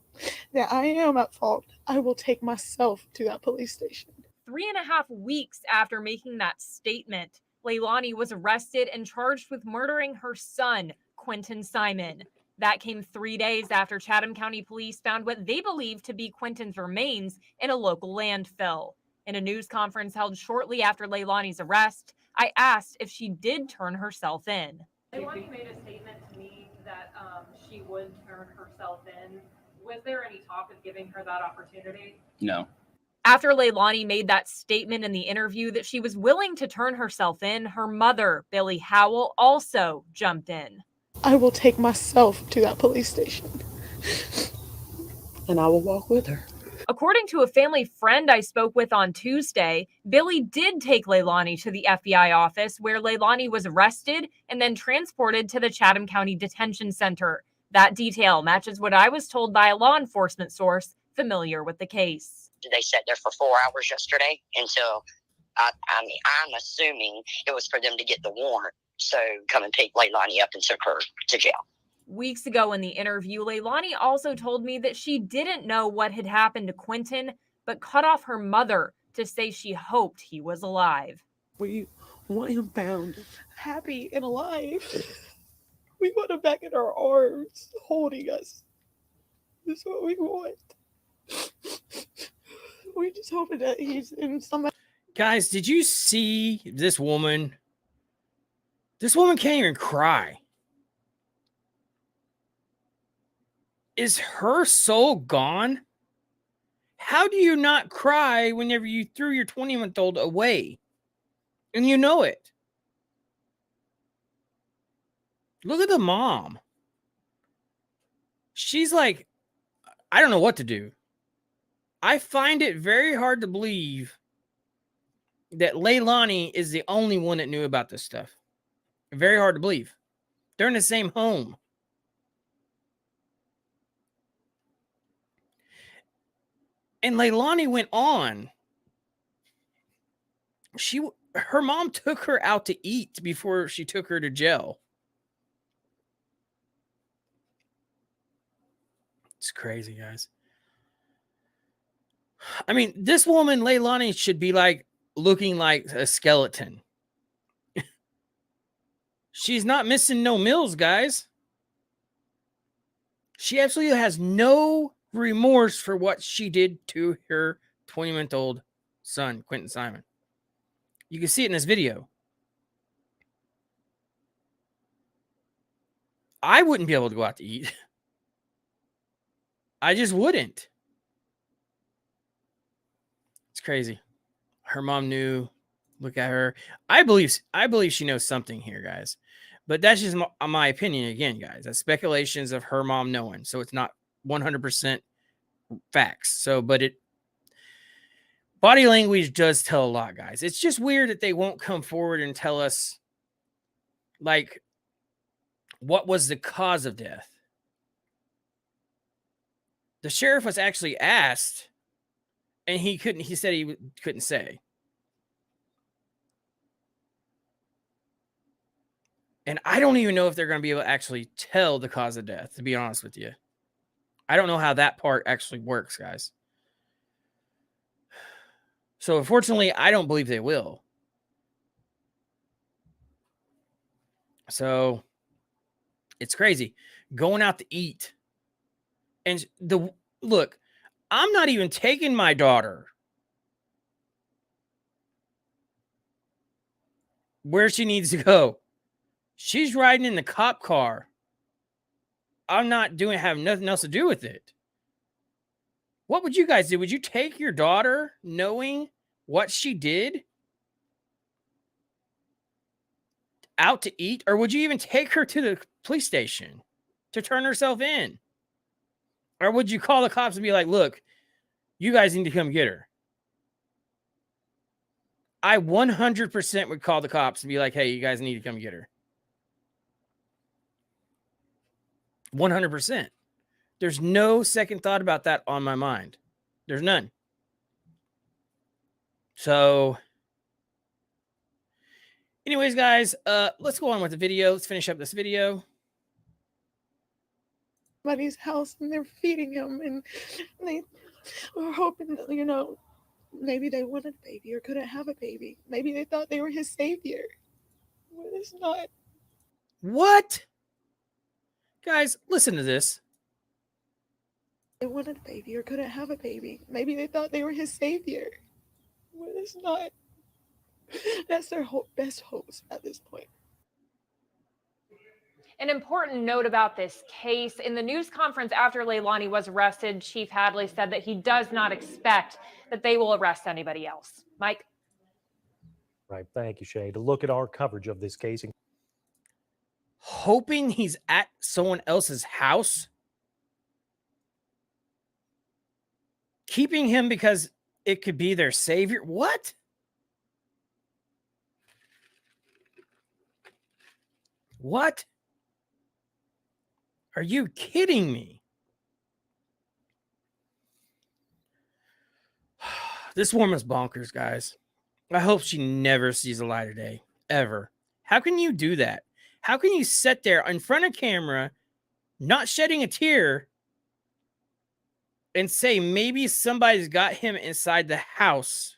that I am at fault, I will take myself to that police station. 3.5 weeks after making that statement, Leilani was arrested and charged with murdering her son, Quentin Simon. That came 3 days after Chatham County Police found what they believed to be Quentin's remains in a local landfill. In a news conference held shortly after Leilani's arrest, I asked if she did turn herself in. Leilani made a statement to me that she would turn herself in. Was there any talk of giving her that opportunity? No. After Leilani made that statement in the interview that she was willing to turn herself in, her mother, Billie Howell, also jumped in. I will take myself to that police station. And I will walk with her. According to a family friend I spoke with on Tuesday, Billie did take Leilani to the FBI office where Leilani was arrested and then transported to the Chatham County Detention Center. That detail matches what I was told by a law enforcement source familiar with the case. They sat there for 4 hours yesterday until, I'm assuming it was for them to get the warrant. So come and pick Leilani up and took her to jail. Weeks ago in the interview, Leilani also told me that she didn't know what had happened to Quentin, but cut off her mother to say she hoped he was alive. We want him found happy and alive. We want him back in our arms, holding us. That's what we want. We're just hoping that he's in somebody. Guys, did you see this woman? This woman can't even cry. Is her soul gone? How do you not cry whenever you threw your 20-month-old away? And you know it. Look at the mom. She's like, I don't know what to do. I find it very hard to believe that Leilani is the only one that knew about this stuff. Very hard to believe. They're in the same home. And Leilani went on. Her mom took her out to eat before she took her to jail. It's crazy, guys. I mean, this woman, Leilani, should be like looking like a skeleton. She's not missing no meals, guys. She absolutely has no remorse for what she did to her 20-month-old son, Quentin Simon. You can see it in this video. I wouldn't be able to go out to eat. I just wouldn't. It's crazy. Her mom knew. Look at her. I believe she knows something here, guys. But that's just my opinion again, guys. That's speculations of her mom knowing. So it's not 100% facts. So, but body language does tell a lot, guys. It's just weird that they won't come forward and tell us, like, what was the cause of death. The sheriff was actually asked, and he said he couldn't say. And I don't even know if they're going to be able to actually tell the cause of death, to be honest with you. I don't know how that part actually works, guys. So, unfortunately, I don't believe they will. So, it's crazy. Going out to eat. And look, I'm not even taking my daughter where she needs to go. She's riding in the cop car. I'm not have nothing else to do with it. What would you guys do? Would you take your daughter knowing what she did out to eat? Or would you even take her to the police station to turn herself in? Or would you call the cops and be like, look, you guys need to come get her? I 100% would call the cops and be like, hey, you guys need to come get her. 100%. There's no second thought about that on my mind. There's none. So, anyways, guys, let's go on with the video. Let's finish up this video. Somebody's house and they're feeding him, and they were hoping that, you know, maybe they wanted a baby or couldn't have a baby. Maybe they thought they were his savior. But it's not. What? Guys, listen to this. They wanted a baby or couldn't have a baby. Maybe they thought they were his savior. But it's not. That's their best hopes at this point. An important note about this case, in the news conference after Leilani was arrested, Chief Hadley said that he does not expect that they will arrest anybody else. Mike? Right. Thank you, Shay. To look at our coverage of this case. Hoping he's at someone else's house? Keeping him because it could be their savior? What? What? Are you kidding me? This woman's bonkers, guys. I hope she never sees the light of day, ever. How can you do that? How can you sit there in front of camera, not shedding a tear, and say maybe somebody's got him inside the house,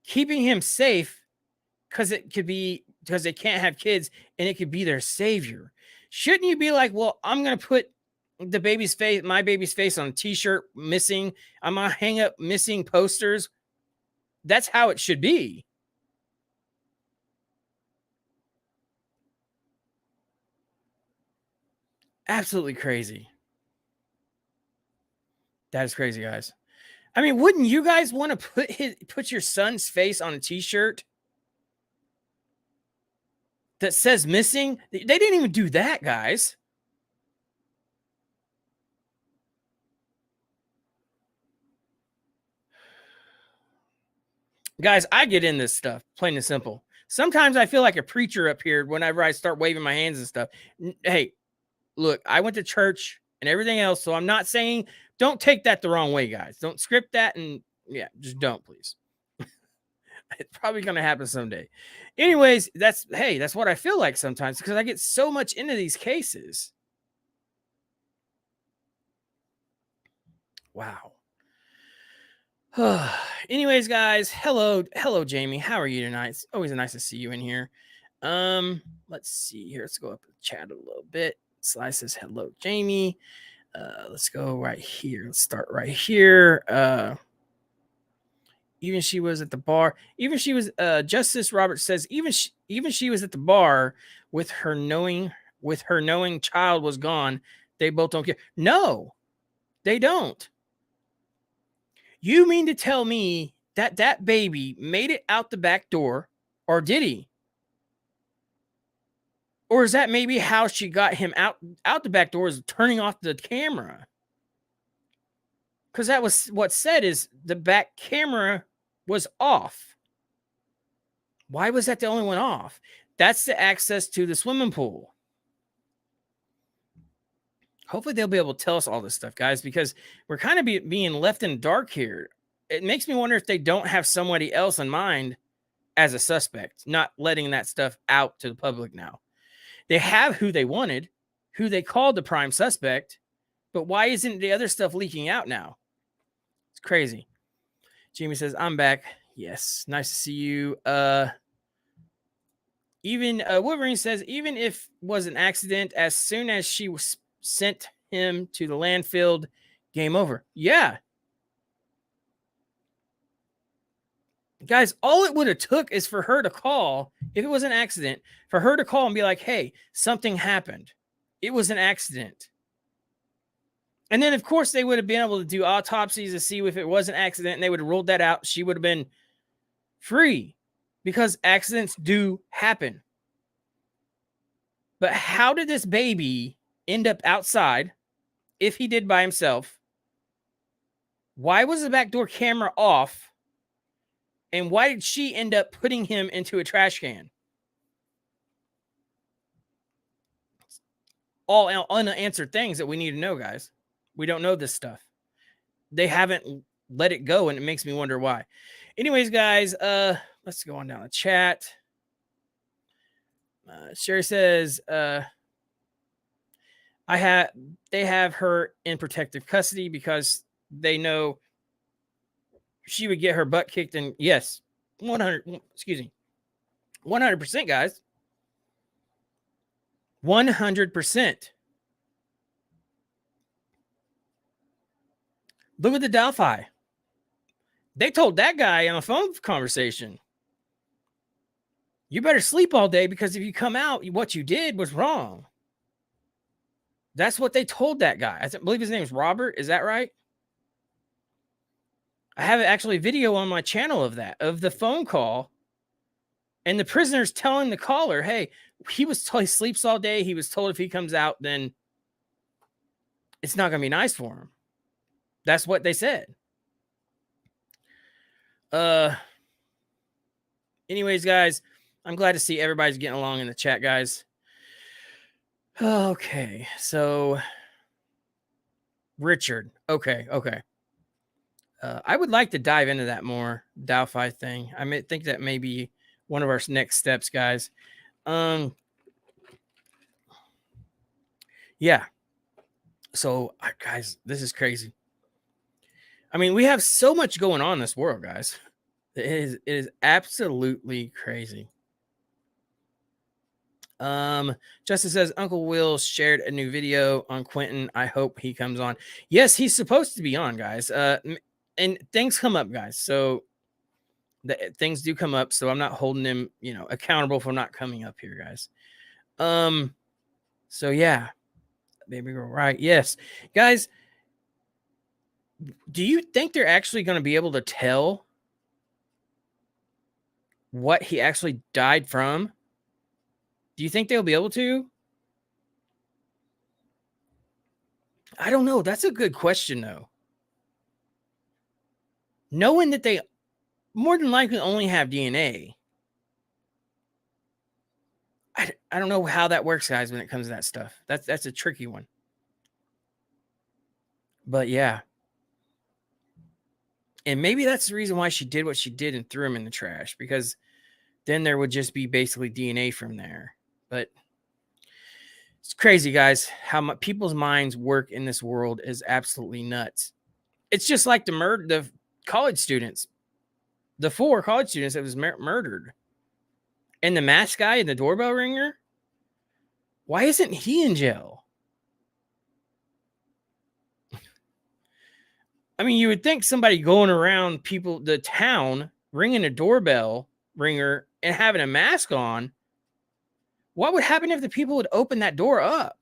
keeping him safe because they can't have kids and it could be their savior? Shouldn't you be like, well, I'm going to put my baby's face on a t-shirt missing. I'm going to hang up missing posters. That's how it should be. Absolutely crazy. That is crazy, guys. I mean, wouldn't you guys want to put your son's face on a t-shirt that says missing? They didn't even do that, guys. Guys, I get in this stuff, plain and simple. Sometimes I feel like a preacher up here whenever I start waving my hands and stuff. Hey, look, I went to church and everything else, so I'm not saying, don't take that the wrong way, guys. Don't script that, and yeah, just don't, please. It's probably going to happen someday. Anyways, that's what I feel like sometimes because I get so much into these cases. Wow. Anyways, guys, hello, Jamie. How are you tonight? It's always nice to see you in here. Let's see here. Let's go up and chat a little bit. Sly says hello, Jamie. Let's go right here. Let's start right here. Even she was at the bar. Even she was. Justice Roberts says even she was at the bar with her knowing child was gone. they both don't care. No, they don't. You mean to tell me that that baby made it out the back door, or did he? Or is that maybe how she got him out the back door, is turning off the camera? Because that was what said, is the back camera was off. Why was that the only one off? That's the access to the swimming pool. Hopefully they'll be able to tell us all this stuff, guys, because we're kind of being left in the dark here. It makes me wonder if they don't have somebody else in mind as a suspect, not letting that stuff out to the public now. They have who they wanted, who they called the prime suspect, but why isn't the other stuff leaking out now? It's crazy. Jamie says, I'm back. Yes, nice to see you. Even Wolverine says, even if it was an accident, as soon as she was sent him to the landfill, game over. Yeah. Guys, all it would have took is for her to call, if it was an accident, for her to call and be like, hey, something happened. It was an accident. And then, of course, they would have been able to do autopsies to see if it was an accident, and they would have ruled that out. She would have been free, because accidents do happen. But how did this baby end up outside, if he did by himself? Why was the backdoor camera off? And why did she end up putting him into a trash can? All unanswered things that we need to know, guys. We don't know this stuff. They haven't let it go, and it makes me wonder why. Anyways, guys, let's go on down the chat. Sherry says, they have her in protective custody because they know she would get her butt kicked. And yes, 100%, guys. 100%. Look at the Delphi. They told that guy on a phone conversation, you better sleep all day, because if you come out, what you did was wrong. That's what they told that guy. I believe his name is Robert. Is that right? I have actually a video on my channel of that, of the phone call. And the prisoner's telling the caller, hey, he was told he sleeps all day. He was told if he comes out, then it's not going to be nice for him. That's what they said. Anyways, guys, I'm glad to see everybody's getting along in the chat, guys. Okay, so Richard. Okay. I would like to dive into that more, Delphi thing. I may think that may be one of our next steps, guys. Yeah. So, guys, this is crazy. I mean, we have so much going on in this world, guys. It is absolutely crazy. Justin says, Uncle Will shared a new video on Quentin. I hope he comes on. Yes, he's supposed to be on, guys. And things come up, guys. So things do come up. So I'm not holding him, accountable for not coming up here, guys. So yeah, baby girl, right? Yes, guys. Do you think they're actually going to be able to tell what he actually died from? Do you think they'll be able to? I don't know. That's a good question, though. Knowing that they more than likely only have DNA. I don't know how that works, guys, when it comes to that stuff. That's a tricky one. But yeah. And maybe that's the reason why she did what she did and threw him in the trash, because then there would just be basically DNA from there. But it's crazy, guys. How much people's minds work in this world is absolutely nuts. It's just like the college students, the 4 college students that was murdered. And the mask guy and the doorbell ringer, why isn't he in jail? I mean, you would think somebody going around the town, ringing a doorbell ringer and having a mask on. What would happen if the people would open that door up?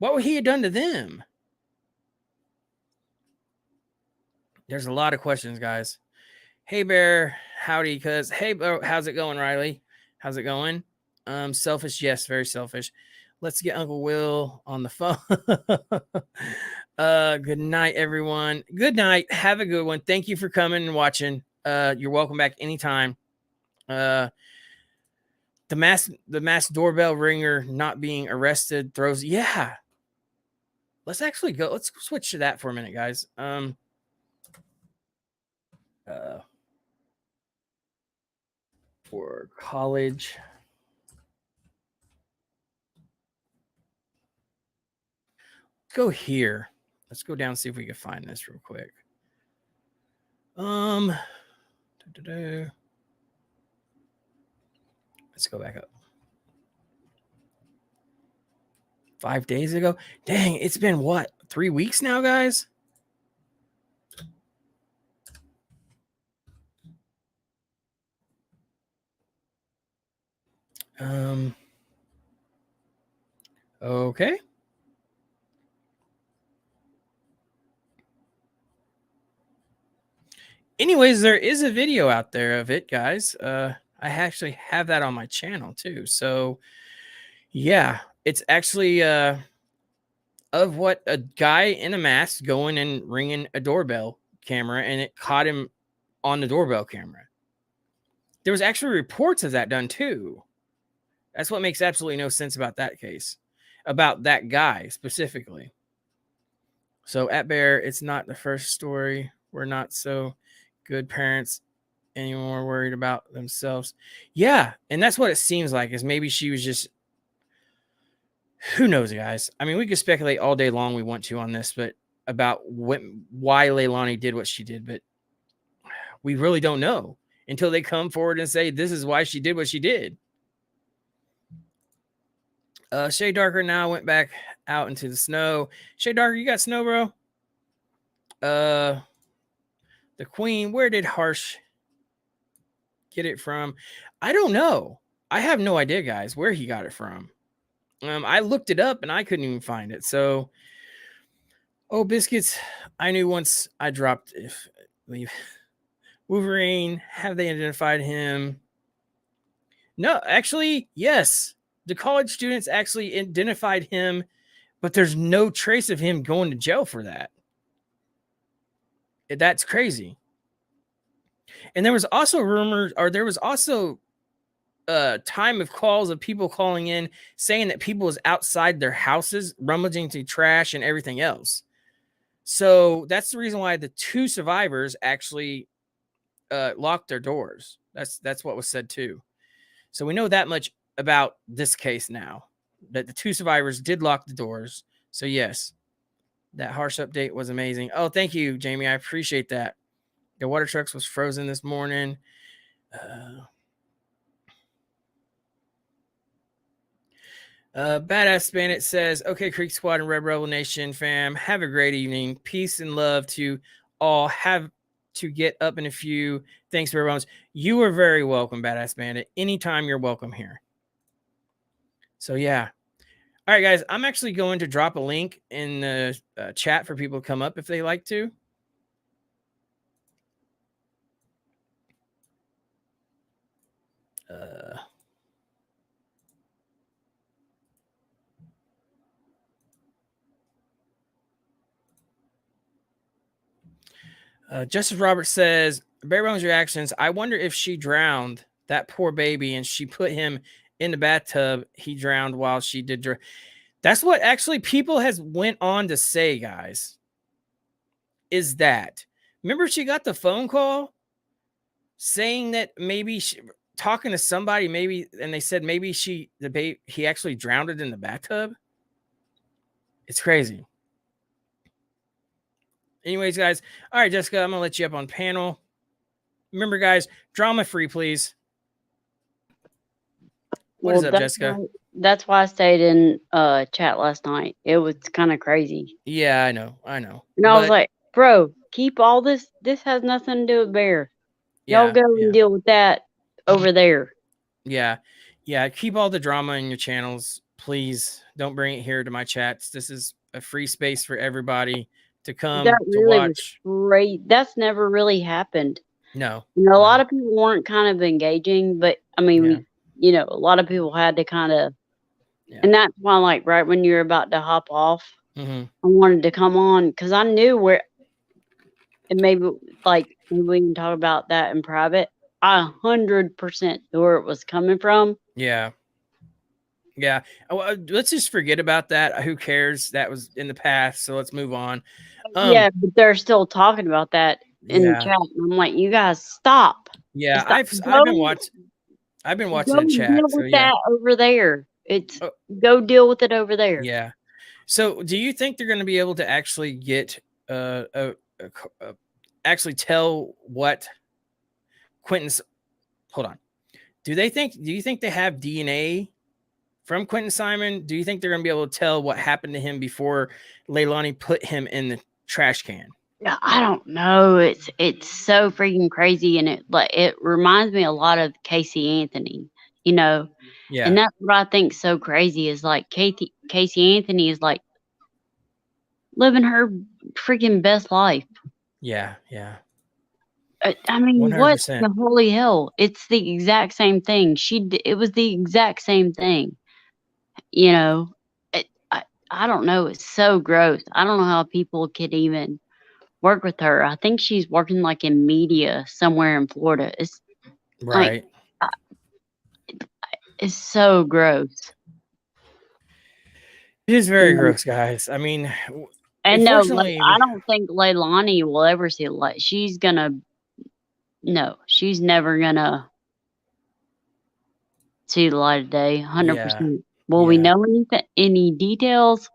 What would he have done to them? There's a lot of questions, guys. Hey, Bear. Howdy, cuz. Hey, how's it going, Riley? How's it going? Selfish. Yes, very selfish. Let's get Uncle Will on the phone. Good night, everyone. Good night. Have a good one. Thank you for coming and watching. You're welcome back anytime. The mass doorbell ringer not being arrested throws. Yeah. Let's actually go. Let's switch to that for a minute, guys. For college. Let's go here. Let's go down and see if we can find this real quick. Let's go back up. 5 days ago. Dang, it's been what? 3 weeks now, guys? Okay. Anyways, there is a video out there of it, guys. I actually have that on my channel too. So yeah, it's actually of what a guy in a mask going and ringing a doorbell camera, and it caught him on the doorbell camera. There was actually reports of that done too. That's what makes absolutely no sense about that case, about that guy specifically. So at Bear, it's not the first story. We're not so good parents anymore, worried about themselves. Yeah, and that's what it seems like, is maybe she was just, who knows, guys. I mean, we could speculate all day long we want to on this, but about why Leilani did what she did, but we really don't know until they come forward and say this is why she did what she did. Shay Darker now went back out into the snow. Shay Darker, you got snow, bro? The Queen, where did Harsh get it from? I don't know. I have no idea, guys, where he got it from. I looked it up and I couldn't even find it. So, oh, biscuits. I knew once I dropped if leave Wolverine. Have they identified him? No, actually, yes. The college students actually identified him, but there's no trace of him going to jail for that. That's crazy. And there was also rumors, or there was also time of calls of people calling in saying that people was outside their houses rummaging through trash and everything else. So that's the reason why the 2 survivors actually locked their doors. That's what was said too. So we know that much about this case now, that the 2 survivors did lock the doors. So yes, that Harsh update was amazing. Oh, thank you, Jamie. I appreciate that. The water trucks was frozen this morning. Badass Bandit says, okay, Creek Squad and Red Rebel Nation fam, have a great evening. Peace and love to all. Have to get up in a few. Thanks, Barebones. You are very welcome, Badass Bandit. Anytime you're welcome here. So yeah. All right, guys, I'm actually going to drop a link in the chat for people to come up if they like to. Justice Roberts says, Barebones reactions. I wonder if she drowned that poor baby and she put him in the bathtub. He drowned while she did. That's what actually people has went on to say, guys. Is that, remember she got the phone call saying that maybe she, talking to somebody, maybe, and they said maybe he actually drowned it in the bathtub. It's crazy. Anyways, guys. All right, Jessica, I'm going to let you up on panel. Remember, guys, drama free, please. What is up, Jessica? That's why I stayed in chat last night. It was kind of crazy. Yeah, I know. And I was like, bro, keep all this. This has nothing to do with Bear. Y'all go and deal with that over there. Yeah. Keep all the drama in your channels, please don't bring it here to my chats. This is a free space for everybody to come That to really was watch. great. That's never really happened. No. You know, a lot of people weren't kind of engaging, but I mean, Yeah. you know, a lot of people had to kind of, and that's why, like, right when you're about to hop off, Mm-hmm. I wanted to come on because I knew where, and maybe we can talk about that in private. I 100% knew where it was coming from. Yeah. Yeah. Let's just forget about that. Who cares? That was in the past. So let's move on. Yeah, but they're still talking about that in the chat. And I'm like, you guys stop. Yeah, Stop. I've been watching the chat. Deal So with that over there. Go deal with it over there. Yeah. So do you think they're going to be able to actually get actually tell what Quentin's hold on. Do you think they have DNA from Quentin Simon? Do you think they're going to be able to tell what happened to him before Leilani put him in the trash can? Yeah, I don't know. It's so freaking crazy, and it reminds me a lot of Casey Anthony, you know. Yeah. And that's what I think so crazy is like Casey Anthony is like living her freaking best life. Yeah, yeah. I mean, 100%. what the holy hell? It's the exact same thing. It was the exact same thing. You know, I don't know. It's so gross. I don't know how people could even work with her. I think she's working like in media somewhere in Florida. It's right. It's so gross. It is very gross, guys. I mean, and no, I don't think Leilani will ever see the light. She's never gonna see the light of day. 100%. Will we know any details?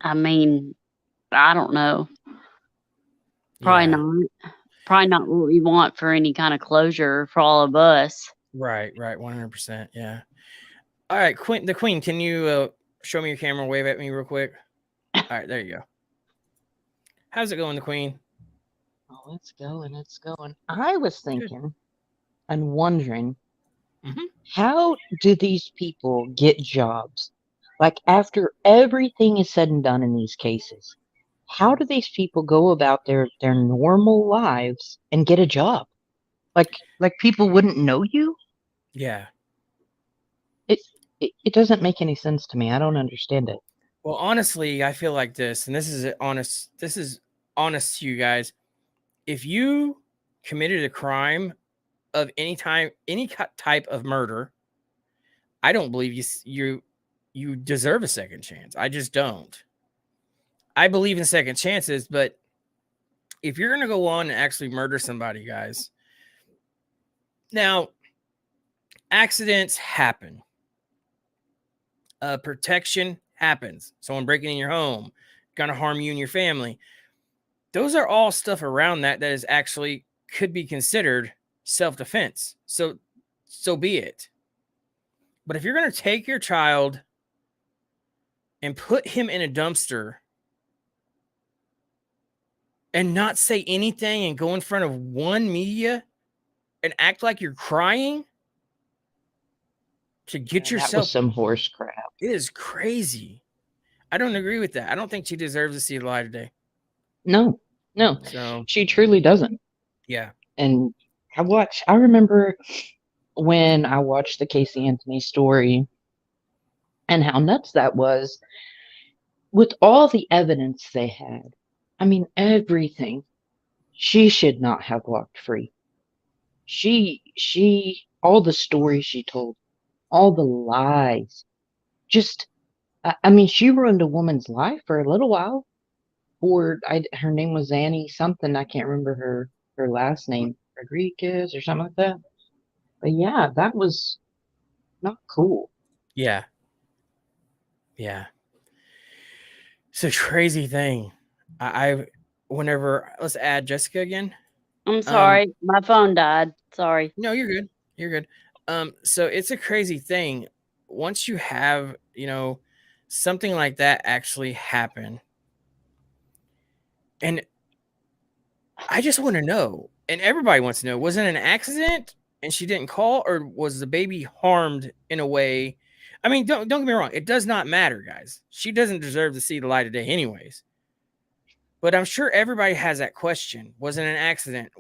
I mean, I don't know. Probably not. Probably not what we want for any kind of closure for all of us. Right. 100%. Yeah. All right, the Queen, can you show me your camera, wave at me real quick? All right, there you go. How's it going, the Queen? Oh, it's going. I was thinking and wondering, how do these people get jobs? Like, after everything is said and done in these cases, how do these people go about their normal lives and get a job? Like people wouldn't know you? Yeah. It doesn't make any sense to me. I don't understand it. Well, honestly, I feel like this, and this is honest to you guys. If you committed a crime of any type of murder, I don't believe you deserve a second chance. I just don't. I believe in second chances, but if you're going to go on and actually murder somebody, guys, now accidents happen. Protection happens. Someone breaking in your home, going to harm you and your family. Those are all stuff around that is actually could be considered self-defense. So be it. But if you're going to take your child and put him in a dumpster and not say anything and go in front of one media and act like you're crying to get yourself... That was some horse crap. It is crazy. I don't agree with that. I don't think she deserves to see the light of day. No. So she truly doesn't. Yeah. And I remember when I watched the Casey Anthony story and how nuts that was with all the evidence they had. I mean, everything. She should not have walked free. All the stories she told, all the lies, just, I mean, she ruined a woman's life for a little while. Her name was Annie something. I can't remember her last name, Rodriguez or something like that. But yeah, that was not cool. Yeah. It's a crazy thing. Let's add Jessica again. I'm sorry, my phone died. Sorry. No, you're good. So it's a crazy thing. Once you have, something like that actually happen, and I just want to know, and everybody wants to know, was it an accident and she didn't call, or was the baby harmed in a way I mean, don't get me wrong. It does not matter, guys. She doesn't deserve to see the light of day anyways. But I'm sure everybody has that question. Was it an accident?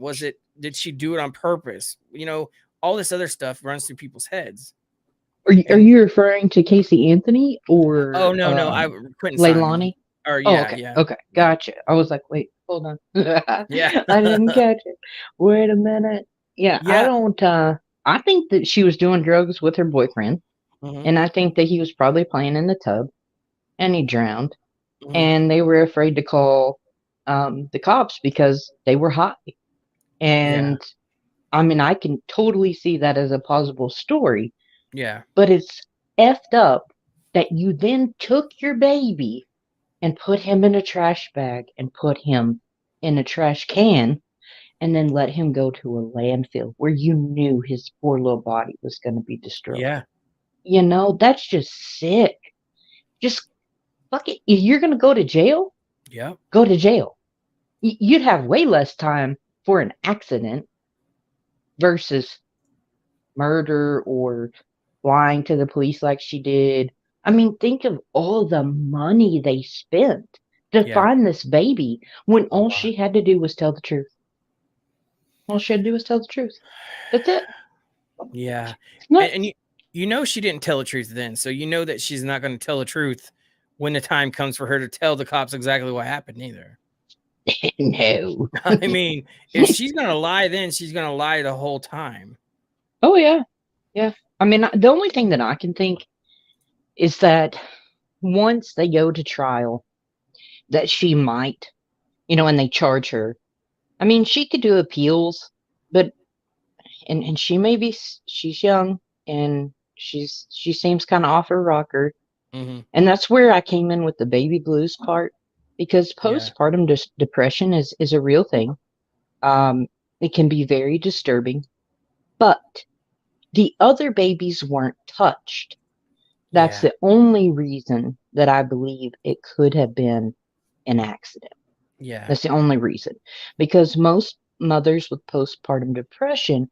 Did she do it on purpose? You know, all this other stuff runs through people's heads. Are you referring to Casey Anthony or Oh, no. Quentin Simon. Leilani? Or Oh, yeah, okay. yeah. Okay, gotcha. I was like, wait, hold on. Yeah. I didn't catch it. Wait a minute. Yeah, I Yeah. don't I think that she was doing drugs with her boyfriend, and I think that he was probably playing in the tub and he drowned, and they were afraid to call the cops because they were high. And I mean, I can totally see that as a plausible story. Yeah. But it's effed up that you then took your baby and put him in a trash bag and put him in a trash can and then let him go to a landfill where you knew his poor little body was going to be destroyed. Yeah. You know, that's just sick. Just fuck it. If you're going to go to jail, go to jail. You'd have way less time for an accident versus murder or lying to the police like she did. I mean, think of all the money they spent to find this baby when all she had to do was tell the truth. All she had to do was tell the truth. That's it. Yeah. And you know she didn't tell the truth then, so you know that she's not going to tell the truth when the time comes for her to tell the cops exactly what happened either. No. I mean, if she's going to lie then, she's going to lie the whole time. Oh, yeah. Yeah. I mean, the only thing that I can think is that once they go to trial, that she might, you know, and they charge her. I mean, she could do appeals, but, and she may be, she's young and she seems kind of off her rocker. And that's where I came in with the baby blues part, because postpartum depression is a real thing. It can be very disturbing, but the other babies weren't touched. That's the only reason that I believe it could have been an accident. Yeah. That's the only reason. Because most mothers with postpartum depression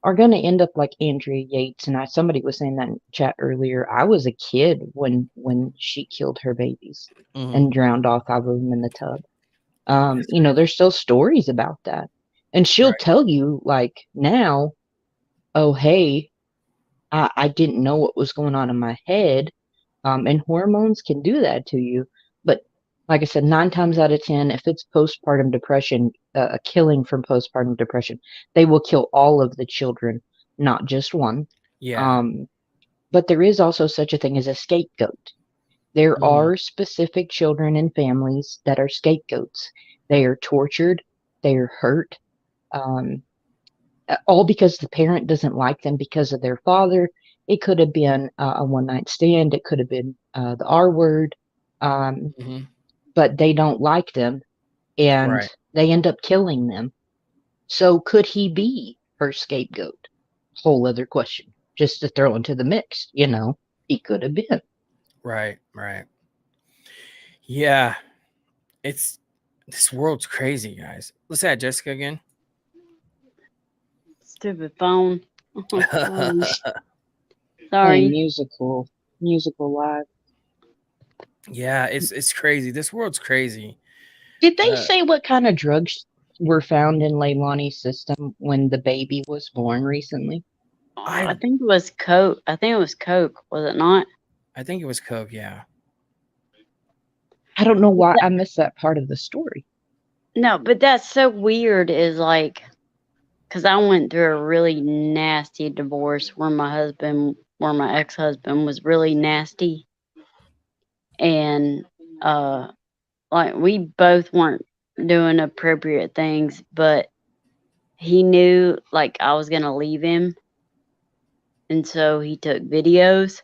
are going to end up like Andrea Yates. And somebody was saying that in chat earlier. I was a kid when she killed her babies and drowned all 5 of them in the tub. You know, there's still stories about that. And she'll tell you, like, now, oh, hey, I didn't know what was going on in my head. And hormones can do that to you. But like I said, 9 times out of 10, if it's postpartum depression, a killing from postpartum depression, they will kill all of the children, not just one. Yeah. But there is also such a thing as a scapegoat. There are specific children and families that are scapegoats. They are tortured. They are hurt. All because the parent doesn't like them because of their father. It could have been a one-night stand. It could have been the R word. But they don't like them, and they end up killing them. So could he be her scapegoat? Whole other question. Just to throw into the mix, you know, he could have been. Right. Yeah. This world's crazy, guys. Let's add Jessica again. Stupid phone. Sorry. Musical live. Yeah, it's crazy. This world's crazy. Did they say what kind of drugs were found in Leilani's system when the baby was born recently? I think it was Coke. Was it not? I think it was Coke, yeah. I don't know why I missed that part of the story. No, but that's so weird is like, because I went through a really nasty divorce where my ex-husband was really nasty. And like we both weren't doing appropriate things, but he knew like I was gonna leave him. And so he took videos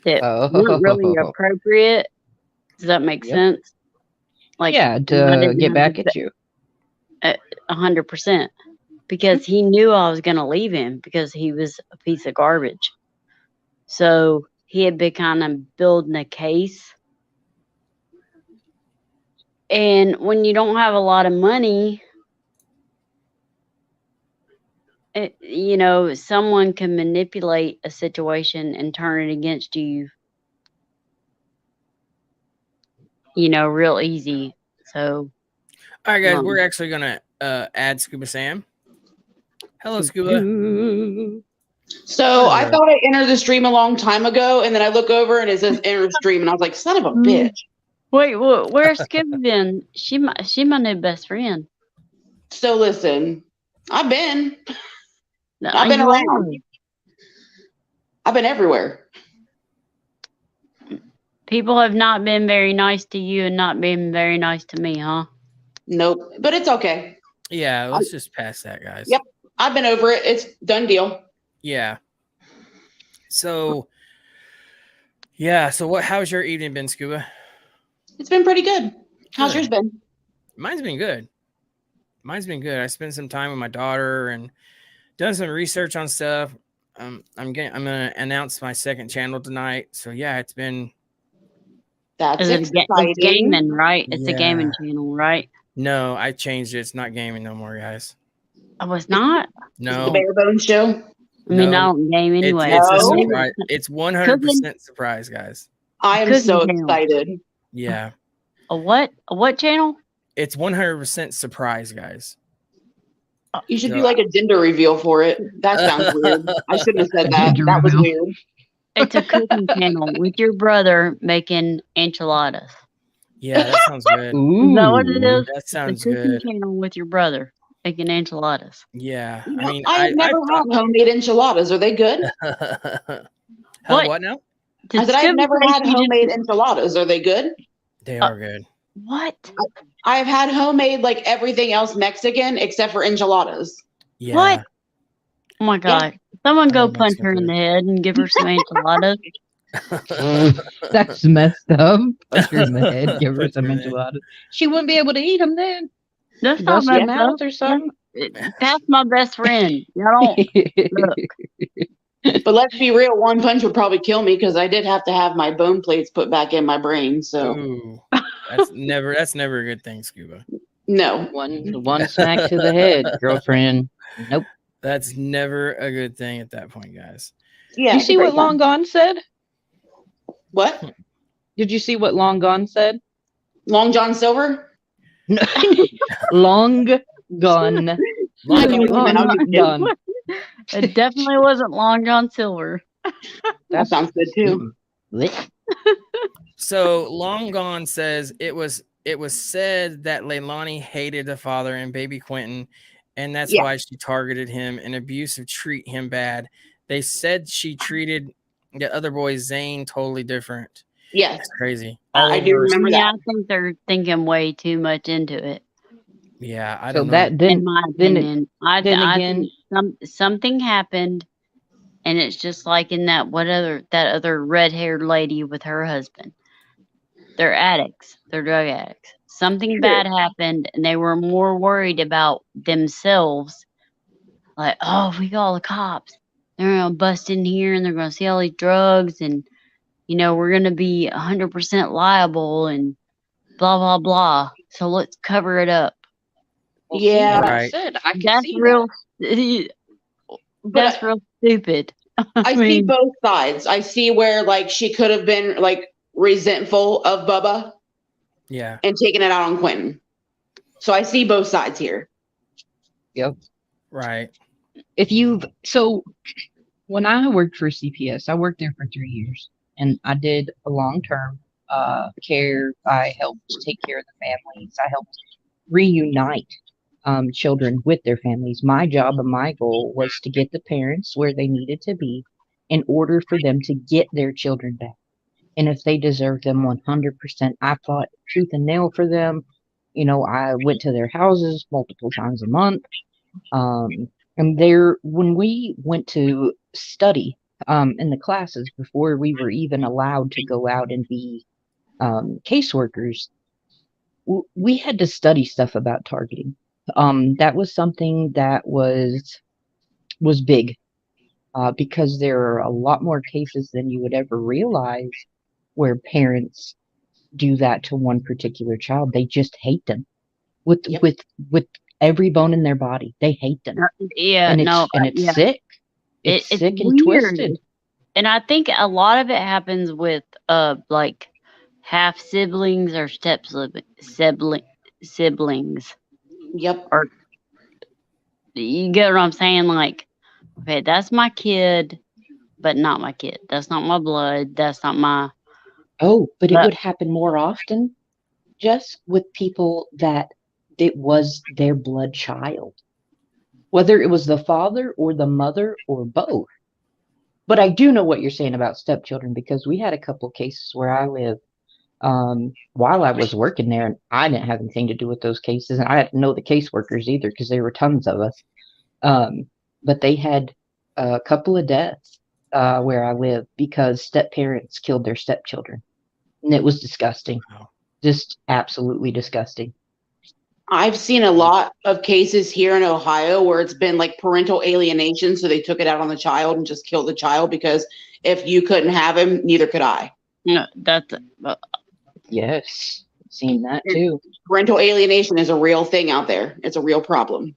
that weren't really appropriate. Does that make sense? Like, yeah, to get back at you. 100%. Because he knew I was going to leave him because he was a piece of garbage. So he had been kind of building a case. And when you don't have a lot of money you know, someone can manipulate a situation and turn it against you, you know, real easy. So, All right, guys, we're actually gonna add Scuba Sam. Hello, Scuba. So I thought I entered the stream a long time ago, and then I look over and it says enter stream, and I was like, son of a bitch. Wait, where's Scuba been? She my new best friend. So listen, I've been You around. I've been everywhere. People have not been very nice to you and not been very nice to me, huh? Nope, but it's okay. Yeah, let's just pass that, guys. Yep, I've been over it. It's done deal. Yeah. So, yeah. So, how's your evening been, Scuba? It's been pretty good. How's yours been? Mine's been good. I spent some time with my daughter and done some research on stuff. I'm gonna announce my second channel tonight. So yeah, it's been. That's it's gaming, right? It's a gaming channel, right? No, I changed it. It's not gaming no more, guys. Oh, it's not? No. The Barebones show? I mean, I don't game anyway. It's a surprise. It's 100% surprise, guys. I am so excited. Yeah. A what? A what channel? It's 100% surprise, guys. You should do like a gender reveal for it. That sounds weird. I shouldn't have said that. That was weird. It's a cooking channel with your brother making enchiladas. Yeah, that sounds good. Is that what it is? That sounds the cooking good. channel with your brother making enchiladas. Yeah. I mean, I've never had homemade enchiladas. Are they good? What now? I said I've never had homemade enchiladas. Are they good? They are good. What? I've had homemade like everything else Mexican except for enchiladas. Yeah. What? Oh my God. Someone go punch her in the head and give her some enchiladas. That's messed up. Punch her in the head, give her some enchiladas. She wouldn't be able to eat them then. That's not Bust her messed mouth up. or something. That's my best friend. Y'all don't look. But let's be real, one punch would probably kill me because I did have to have my bone plates put back in my brain. So Ooh, that's never a good thing, Scuba. No. One smack to the head, girlfriend. Nope. That's never a good thing at that point, guys. Yeah. Did you see what Long Gone said? What? Did you see what Long Gone said? Long John Silver? No. Long Gone. Long Gone. It definitely wasn't Long John Silver. That sounds good too. So Long Gone says it was said that Leilani hated the father and baby Quentin, and that's why she targeted him and abusive treat him bad. They said she treated the other boy Zane totally different. Yes. That's crazy. I do remember that. I think they're thinking way too much into it. Yeah, I don't know. That then, in my opinion, I think something happened, and it's just like in that other red-haired lady with her husband. They're addicts. They're drug addicts. Something bad happened, and they were more worried about themselves. Like, oh, we got all the cops. They're gonna bust in here, and they're gonna see all these drugs, and you know we're gonna be 100% liable, and blah blah blah. So let's cover it up. Well, yeah, right. That's real. That's real stupid. I see both sides. I see where like she could have been like resentful of Bubba. Yeah. And taking it out on Quentin. So I see both sides here. Yep. Right. So when I worked for CPS, I worked there for 3 years, and I did a long-term care. I helped take care of the families. I helped reunite children with their families. My job and my goal was to get the parents where they needed to be in order for them to get their children back. And if they deserved them 100%, I fought tooth and nail for them. You know, I went to their houses multiple times a month. And when we went to study in the classes before we were even allowed to go out and be caseworkers, we had to study stuff about targeting. That was something that was big because there are a lot more cases than you would ever realize where parents do that to one particular child. They just hate them with every bone in their body. They hate them. Yeah, And no, it's yeah. sick. It's It's sick and weird. twisted. And I think a lot of it happens with like half siblings or siblings. Yep. Or you get what I'm saying? Like, okay, that's my kid, but not my kid. That's not my blood. That's not my. Oh, but it But would happen more often just with people that it was their blood child, whether it was the father or the mother or both. But I do know what you're saying about stepchildren because we had a couple of cases where I live while I was working there, and I didn't have anything to do with those cases, and I didn't know the caseworkers either because there were tons of us. But they had a couple of deaths where I live because step parents killed their stepchildren, and it was disgusting, just absolutely disgusting. I've seen a lot of cases here in Ohio where it's been like parental alienation. So they took it out on the child and just killed the child because if you couldn't have him, neither could I. no, that's Yes, seen that too. Parental alienation is a real thing out there. It's a real problem.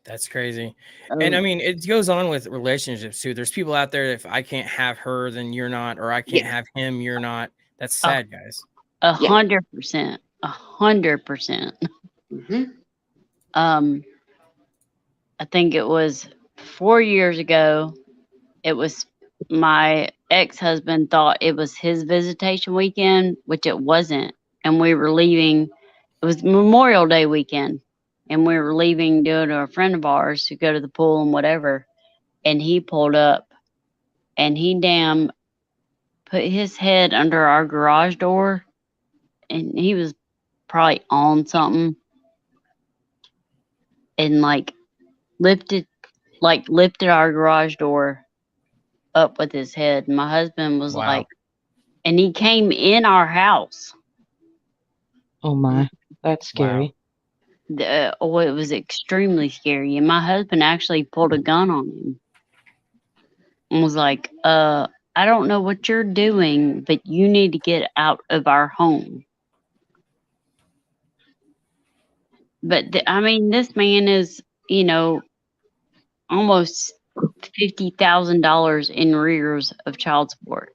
That's crazy. And I mean, it goes on with relationships too. There's people out there, if I can't have her, then you're not, or I can't have him, you're not. That's sad, guys. 100%. 100%. I think it was 4 years ago. It was my ex-husband thought it was his visitation weekend, which it wasn't. And we were leaving. It was Memorial Day weekend. And we were leaving due to a friend of ours to go to the pool and whatever. And he pulled up and he put his head under our garage door. And he was probably on something. And lifted our garage door up with his head. And my husband was like, and he came in our house. Oh my, that's scary. It was extremely scary. And my husband actually pulled a gun on him and was like, I don't know what you're doing, but you need to get out of our home. But I mean, this man is, almost $50,000 in arrears of child support.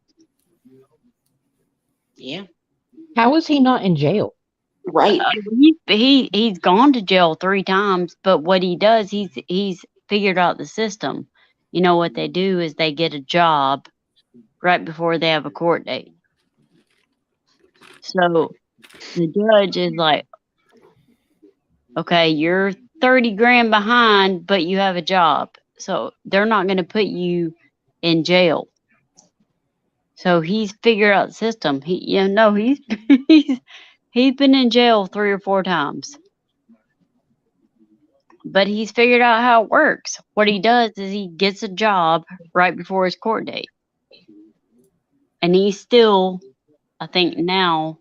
Yeah. How is he not in jail? Right. He's gone to jail 3 times, but what he does, he's figured out the system. You know what they do is they get a job right before they have a court date. So the judge is like, okay, you're 30 grand behind, but you have a job. So they're not going to put you in jail. So he's figured out the system. He's been in jail 3 or 4 times. But he's figured out how it works. What he does is he gets a job right before his court date. And he's still, I think now,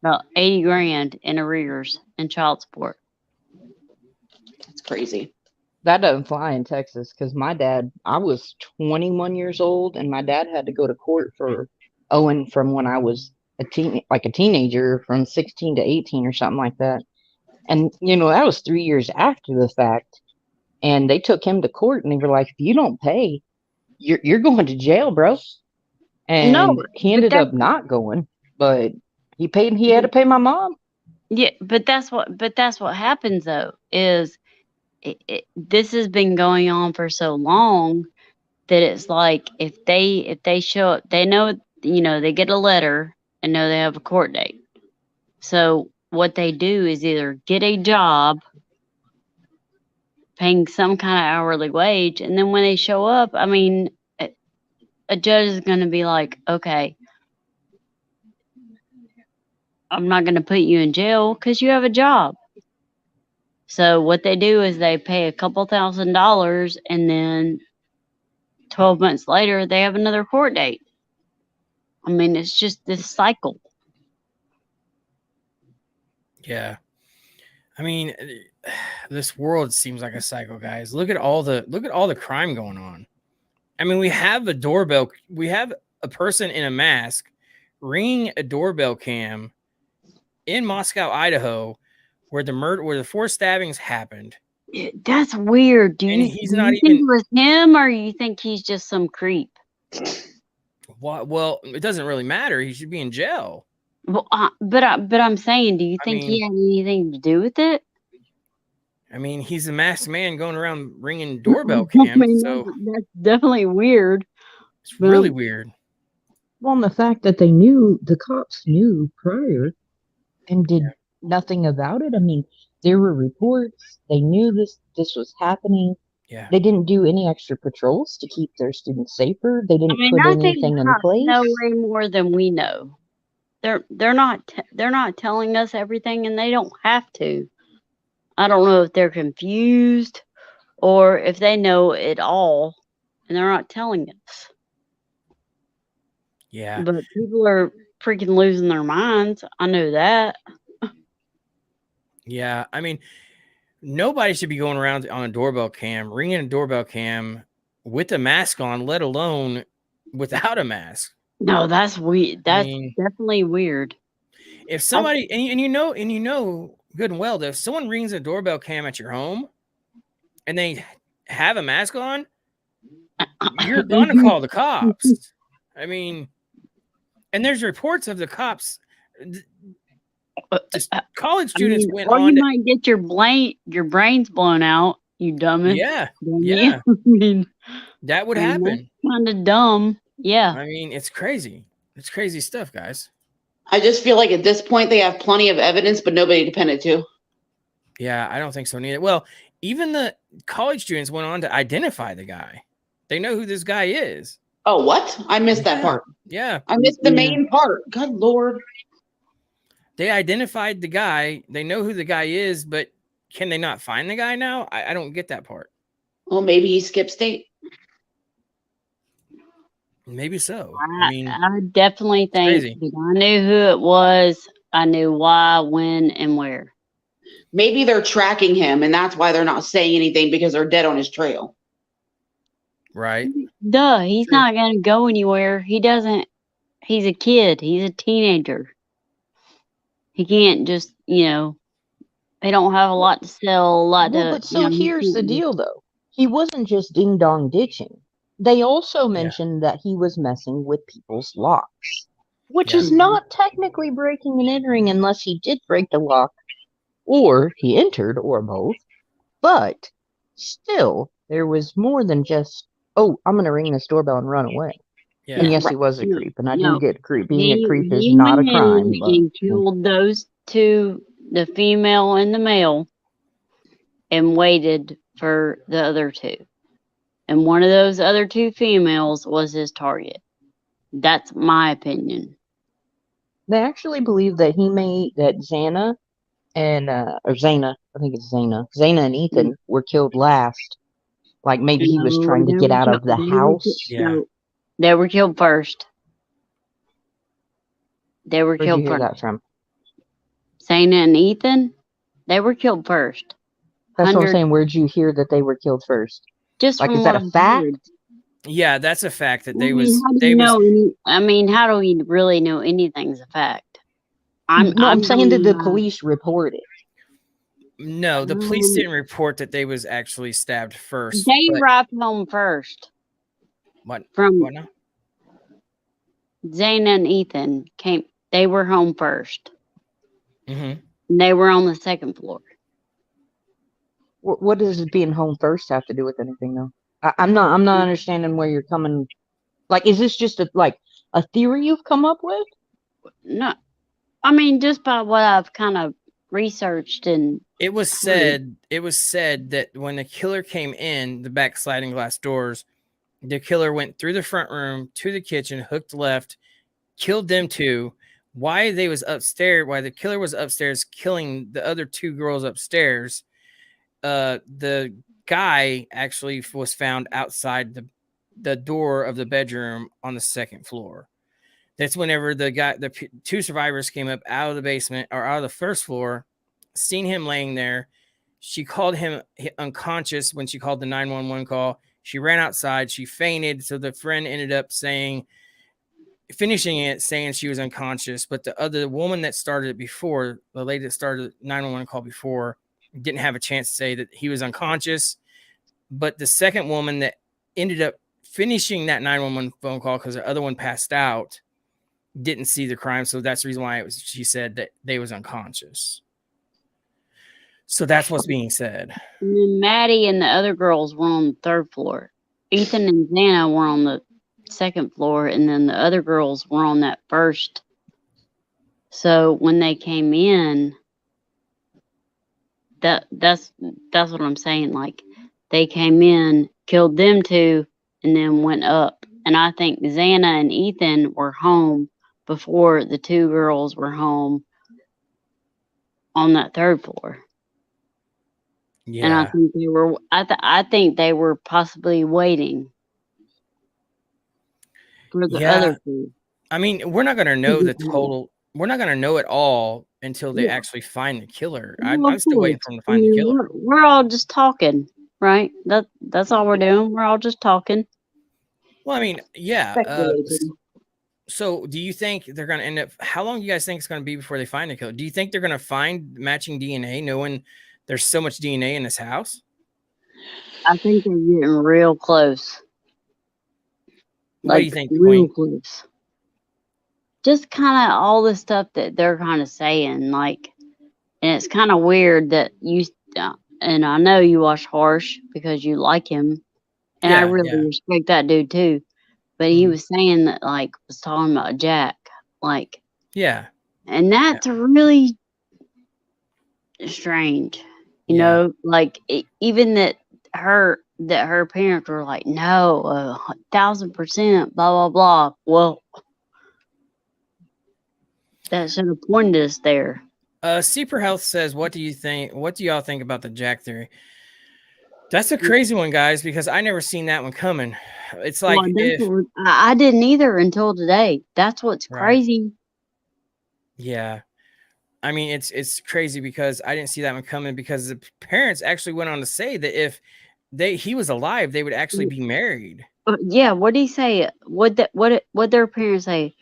about 80 grand in arrears in child support. That's crazy. That doesn't fly in Texas because I was 21 years old and my dad had to go to court for owing from when I was a teenager from 16 to 18 or something like that. And, that was 3 years after the fact. And they took him to court and they were like, if you don't pay, you're going to jail, bro. And he ended up not going, but he paid, he had to pay my mom. Yeah, but that's what happens though, is this has been going on for so long that it's like if they show up, they know, they get a letter and know they have a court date. So what they do is either get a job paying some kind of hourly wage, and then when they show up, I mean, a judge is going to be like, okay, I'm not going to put you in jail because you have a job. So what they do is they pay a couple $1,000 and then 12 months later, they have another court date. I mean, it's just this cycle. Yeah. I mean, this world seems like a cycle, guys. Look at all the crime going on. I mean, we have a doorbell. We have a person in a mask ringing a doorbell cam in Moscow, Idaho, where the 4 stabbings happened. That's weird. Do And you, he's do not you think even- it was him, or you think he's just some creep? Well, it doesn't really matter. He should be in jail. Well, but I'm saying, do you I think he mean- had anything to do with it? I mean, he's a masked man going around ringing doorbell cams. I mean, So that's definitely weird. it's really weird. Well, and the fact that the cops knew prior and did nothing about it. I mean, there were reports. They knew this was happening. Yeah. They didn't do any extra patrols to keep their students safer. They didn't put I think anything the in cops place. know way more than we know. They're not telling us everything, and they don't have to. I don't know if they're confused or if they know it all and they're not telling us. Yeah. But people are freaking losing their minds. I know that. Yeah. I mean, nobody should be going around on a doorbell cam, ringing a doorbell cam with a mask on, let alone without a mask. No, that's weird. That's mean- definitely weird. If somebody and you know good and well that if someone rings a doorbell cam at your home and they have a mask on, you're gonna call the cops. I mean, and there's reports of the cops. Just college students went or on. you might get your brains blown out, you dumbass. Yeah, Yeah. I mean, that would happen. Kind of dumb. Yeah. I mean, it's crazy. It's crazy stuff, guys. I just feel like at this point they have plenty of evidence, but nobody to pin it to. Yeah, I don't think so neither. Well, even the college students went on to identify the guy. They know who this guy is. Oh, what? I missed that part. Yeah. I missed the main part. Good Lord. They identified the guy. They know who the guy is, but can they not find the guy now? I don't get that part. Well, maybe he skipped state. Maybe so. I definitely think crazy. that I knew who it was. I knew why, when, and where. Maybe they're tracking him, and that's why they're not saying anything because they're dead on his trail. Right. Duh, he's not going to go anywhere. He doesn't. He's a kid. He's a teenager. He can't just, they don't have a lot to sell, a lot Well, to. but so here's the deal, though. He wasn't just ding dong ditching. They also mentioned that he was messing with people's locks, which is not technically breaking and entering unless he did break the lock, or he entered, or both. But still, there was more than just, oh, I'm going to ring this doorbell and run away. Yeah. And yes, he was a creep, and I do get creep. Being a creep is He not a went crime. in But, and killed those two, the female and the male, and waited for the other two. And one of those other two females was his target. That's my opinion. they actually believe that that Xana and or Zana, I think it's Zana and Ethan were killed last. Like maybe he was trying to get out of the house. No, they were killed first. They were Where'd killed you hear first. that from? Zana and Ethan, they were killed first. That's what I'm saying. Where'd you hear that they were killed first? Just like, from is that what a I've fact? heard. Yeah, that's a fact that I they mean, was. how do They you was. know how do we really know anything's a fact? I'm saying that the police reported. No, the police didn't report that they was actually stabbed first. They but- arrived home first. What? From What now? Zana and Ethan came. They were home first. Mm-hmm. They were on the second floor. What does being home first have to do with anything, though? I'm not understanding where you're coming. Like, is this just a theory you've come up with? No, I mean just by what I've kind of researched and. It was said that when the killer came in the back sliding glass doors, the killer went through the front room to the kitchen, hooked left, killed them two. Why the killer was upstairs killing the other two girls upstairs. The guy actually was found outside the door of the bedroom on the second floor. That's whenever the two survivors came up out of the basement or out of the first floor, seen him laying there. She called him unconscious when she called the 911 call. She ran outside. She fainted. So the friend ended up saying finishing it saying she was unconscious, but the woman that started it before, the lady that started 911 call before, didn't have a chance to say that he was unconscious. But the second woman that ended up finishing that 911 phone call because the other one passed out didn't see the crime. So that's the reason why she said that they was unconscious. So that's what's being said. And then Maddie and the other girls were on the 3rd floor. Ethan and Xana were on the 2nd floor, and then the other girls were on that 1st. So when they came in, that's what I'm saying. Like, they came in, killed them 2, and then went up. And I think Xana and Ethan were home before the 2 girls were home on that 3rd floor. Yeah. And I think they were. I think they were possibly waiting for the other 2. I mean, we're not going to know the total. We're not going to know it all until they actually find the killer. I'm still waiting for them to find the killer. We're all just talking, right? That's all we're doing. We're all just talking. Well, I mean, yeah. Speculating. So do you think they're going to end up, how long do you guys think it's going to be before they find the killer? Do you think they're going to find matching DNA knowing there's so much DNA in this house? I think they're getting real close. What do you think, real Queen? close. Just kind of all the stuff that they're kind of saying, like, and it's kind of weird that you, and I know you watch Harsh because you like him, and I really respect that dude too. But he was saying that, like, was talking about Jack, like, and that's really strange, you know, like even that her parents were like, no, 1,000%, blah blah blah. Well, that should have pointed us there. Super Health says, what do you think? What do y'all think about the Jack theory? That's a crazy one, guys, because I never seen that one coming. It's like I didn't either until today. That's what's crazy. Yeah. I mean, it's crazy because I didn't see that one coming, because the parents actually went on to say that if he was alive, they would actually be married. Yeah, what did he say? What their parents say?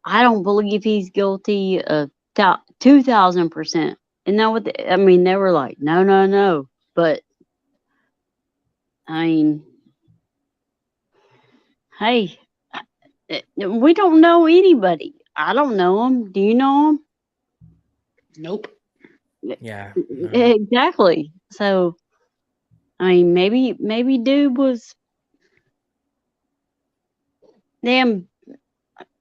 I don't believe he's guilty of 2,000%. And that what I mean? They were like, no. But I mean, hey, we don't know anybody. I don't know him. Do you know him? Nope. Yeah. Exactly. So, I mean, maybe dude was damn.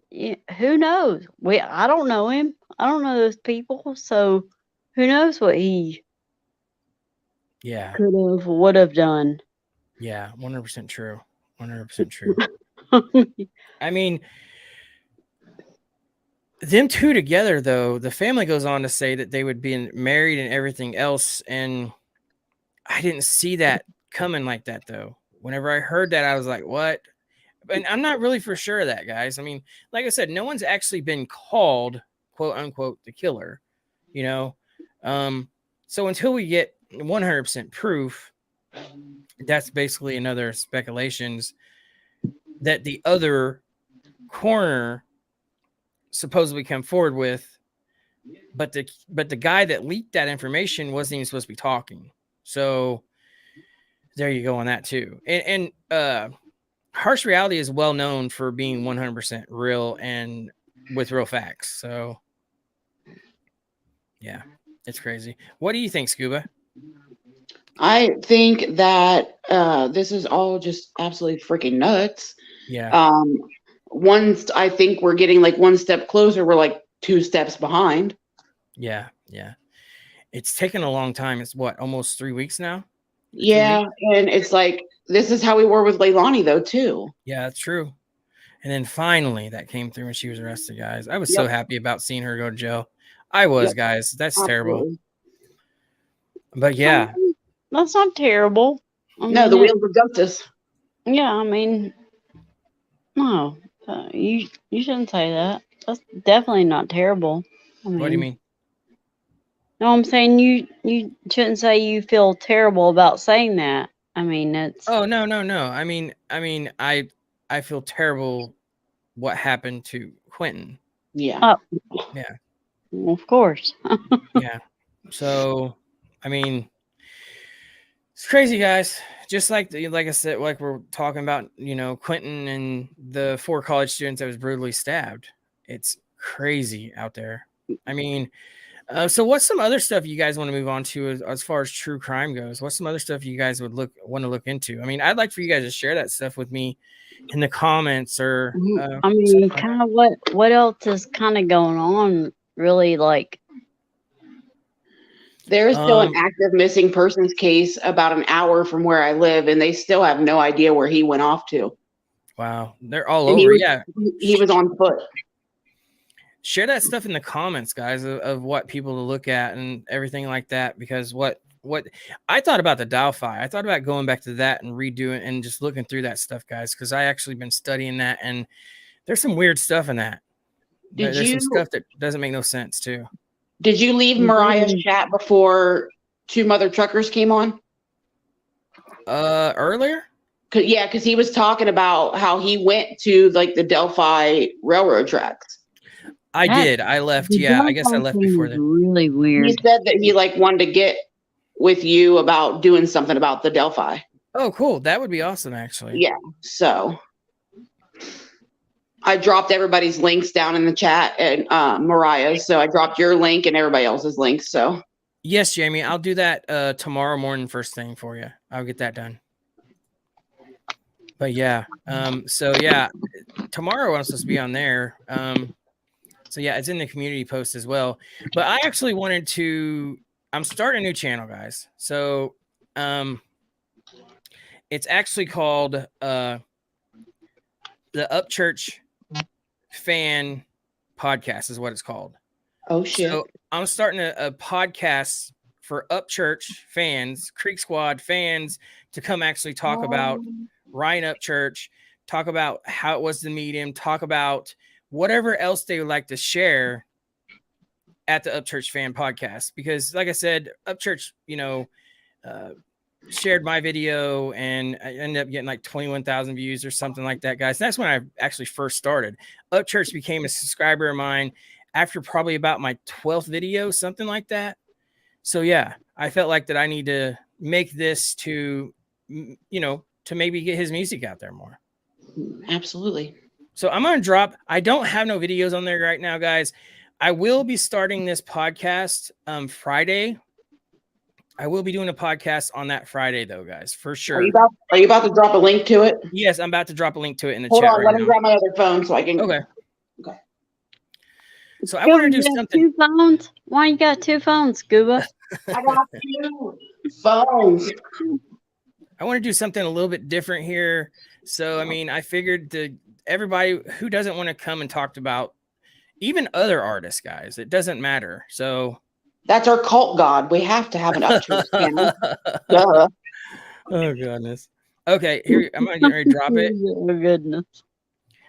Yeah, who knows? I don't know him. I don't know those people. So, who knows what he could have, would have done. Yeah, 100% true. 100% true. I mean, them 2 together, though, the family goes on to say that they would be married and everything else. And I didn't see that coming like that, though. Whenever I heard that, I was like, what? And I'm not really for sure of that, guys. I mean, like I said, no one's actually been called, quote unquote, the killer, you know? So until we get 100% proof, that's basically another speculations that the other coroner supposedly come forward with, but the guy that leaked that information wasn't even supposed to be talking. So there you go on that too. And Harsh Reality is well known for being 100% real and with real facts. So yeah, it's crazy. What do you think, Scuba? I think that this is all just absolutely freaking nuts. Yeah. I think we're getting like one step closer. We're like 2 steps behind. Yeah. It's taken a long time. It's what, almost 3 weeks now? Yeah, and it's like, this is how we were with Leilani, though, too. Yeah, that's true. And then finally that came through when she was arrested, guys. I was so happy about seeing her go to jail. I was, guys. That's terrible. But yeah. That's not terrible. No, the wheels of justice. Yeah, I mean, no, you shouldn't say that. That's definitely not terrible. I mean, what do you mean? No, I'm saying you shouldn't say you feel terrible about saying that. I mean, that's. Oh, no. I mean, I feel terrible what happened to Quentin. Yeah. Yeah. Of course. Yeah. So, I mean, it's crazy, guys. Just like I said, like we're talking about, Quentin and the 4 college students that was brutally stabbed. It's crazy out there. I mean, so what's some other stuff you guys want to move on to as far as true crime goes? What's some other stuff you guys would want to look into? I mean, I'd like for you guys to share that stuff with me in the comments or. I mean, kind of what else is kind of going on? Really, like. There's still an active missing persons case about an hour from where I live, and they still have no idea where he went off to. Wow, they're all And over. Yeah, he was on foot. Share that stuff in the comments, guys, of what people to look at and everything like that. Because what I thought about the Delphi, I thought about going back to that and redoing and just looking through that stuff, guys. Because I actually been studying that, and there's some weird stuff in that. There's some stuff that doesn't make no sense too. Did you leave Mariah's chat before 2 Mother Truckers came on? Earlier? Because he was talking about how he went to like the Delphi railroad tracks. I did. I left. Yeah, I guess I left before that. Really weird. He said that he wanted to get with you about doing something about the Delphi. Oh, cool. That would be awesome, actually. Yeah. So I dropped everybody's links down in the chat and Mariah's. So I dropped your link and everybody else's links. So yes, Jamie, I'll do that tomorrow morning first thing for you. I'll get that done. But yeah, so yeah, tomorrow I'm supposed to be on there. So yeah, it's in the community post as well. But I actually I'm starting a new channel, guys. So it's actually called the Upchurch Fan Podcast is what it's called. Oh shit. So I'm starting a podcast for Upchurch fans, Creek Squad fans, to come actually talk about Ryan Upchurch, talk about how it was to meet him, talk about whatever else they would like to share at the Upchurch Fan Podcast. Because like I said, Upchurch, shared my video and I ended up getting like 21,000 views or something like that, guys. That's when I actually first started. Upchurch became a subscriber of mine after probably about my 12th video, something like that. So yeah, I felt like that I need to make this to maybe get his music out there more. Absolutely. So I'm going to drop, I don't have no videos on there right now, guys. I will be starting this podcast Friday. I will be doing a podcast on that Friday, though, guys, for sure. Are you about to drop a link to it? Yes, I'm about to drop a link to it in the chat. Hold on, right let me grab my other phone so I can. Okay. So I want to do something. 2 phones? Why you got 2 phones, Scuba? I got 2 phones. I want to do something a little bit different here. So, I mean, I figured everybody who doesn't want to come and talk about even other artists, guys, it doesn't matter. So. That's our cult god. We have to have an Upchurch channel. Duh. Oh, goodness. Okay, here, I'm going to get ready to drop it. Oh, goodness.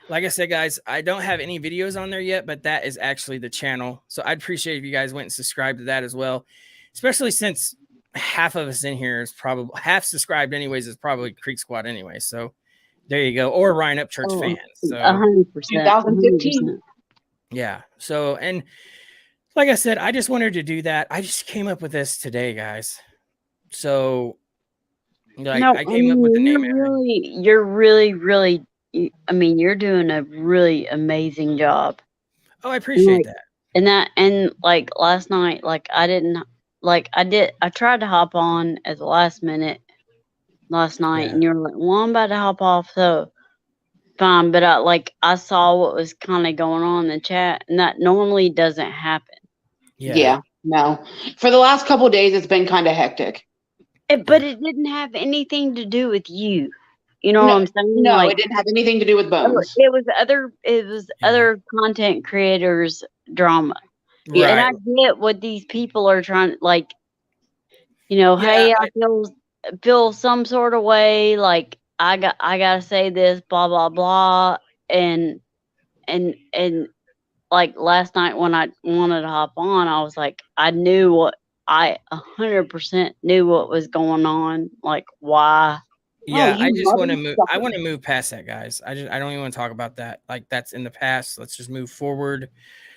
Like I said, guys, I don't have any videos on there yet, but that is actually the channel. So I'd appreciate if you guys went and subscribed to that as well, especially since half of us in here is probably half subscribed anyways, is probably Creek Squad anyway. So there you go. Or Ryan Upchurch fans. So 100%. 2015. Yeah. So, and like I said, I just wanted to do that. I just came up with this today, guys. So I came up with the name. You're really, I mean, you're doing a really amazing job. Oh, I appreciate that. And like last night, I tried to hop on at the last minute last night, and you're like, well, I'm about to hop off, so fine. But I saw what was kind of going on in the chat, and that normally doesn't happen. Yeah, no. For the last couple of days, it's been kind of hectic. But it didn't have anything to do with you. You know what I'm saying? No, it didn't have anything to do with Bones. It was other content creators' drama. Right. And I get what these people are trying, hey, I feel some sort of way, like I gotta say this, blah blah blah, and like last night when I wanted to hop on, I was like, I 100% knew what was going on, like why Yeah, you I just want to mother move. I want to move past that, guys. I don't even want to talk about that. Like that's in the past. Let's just move forward.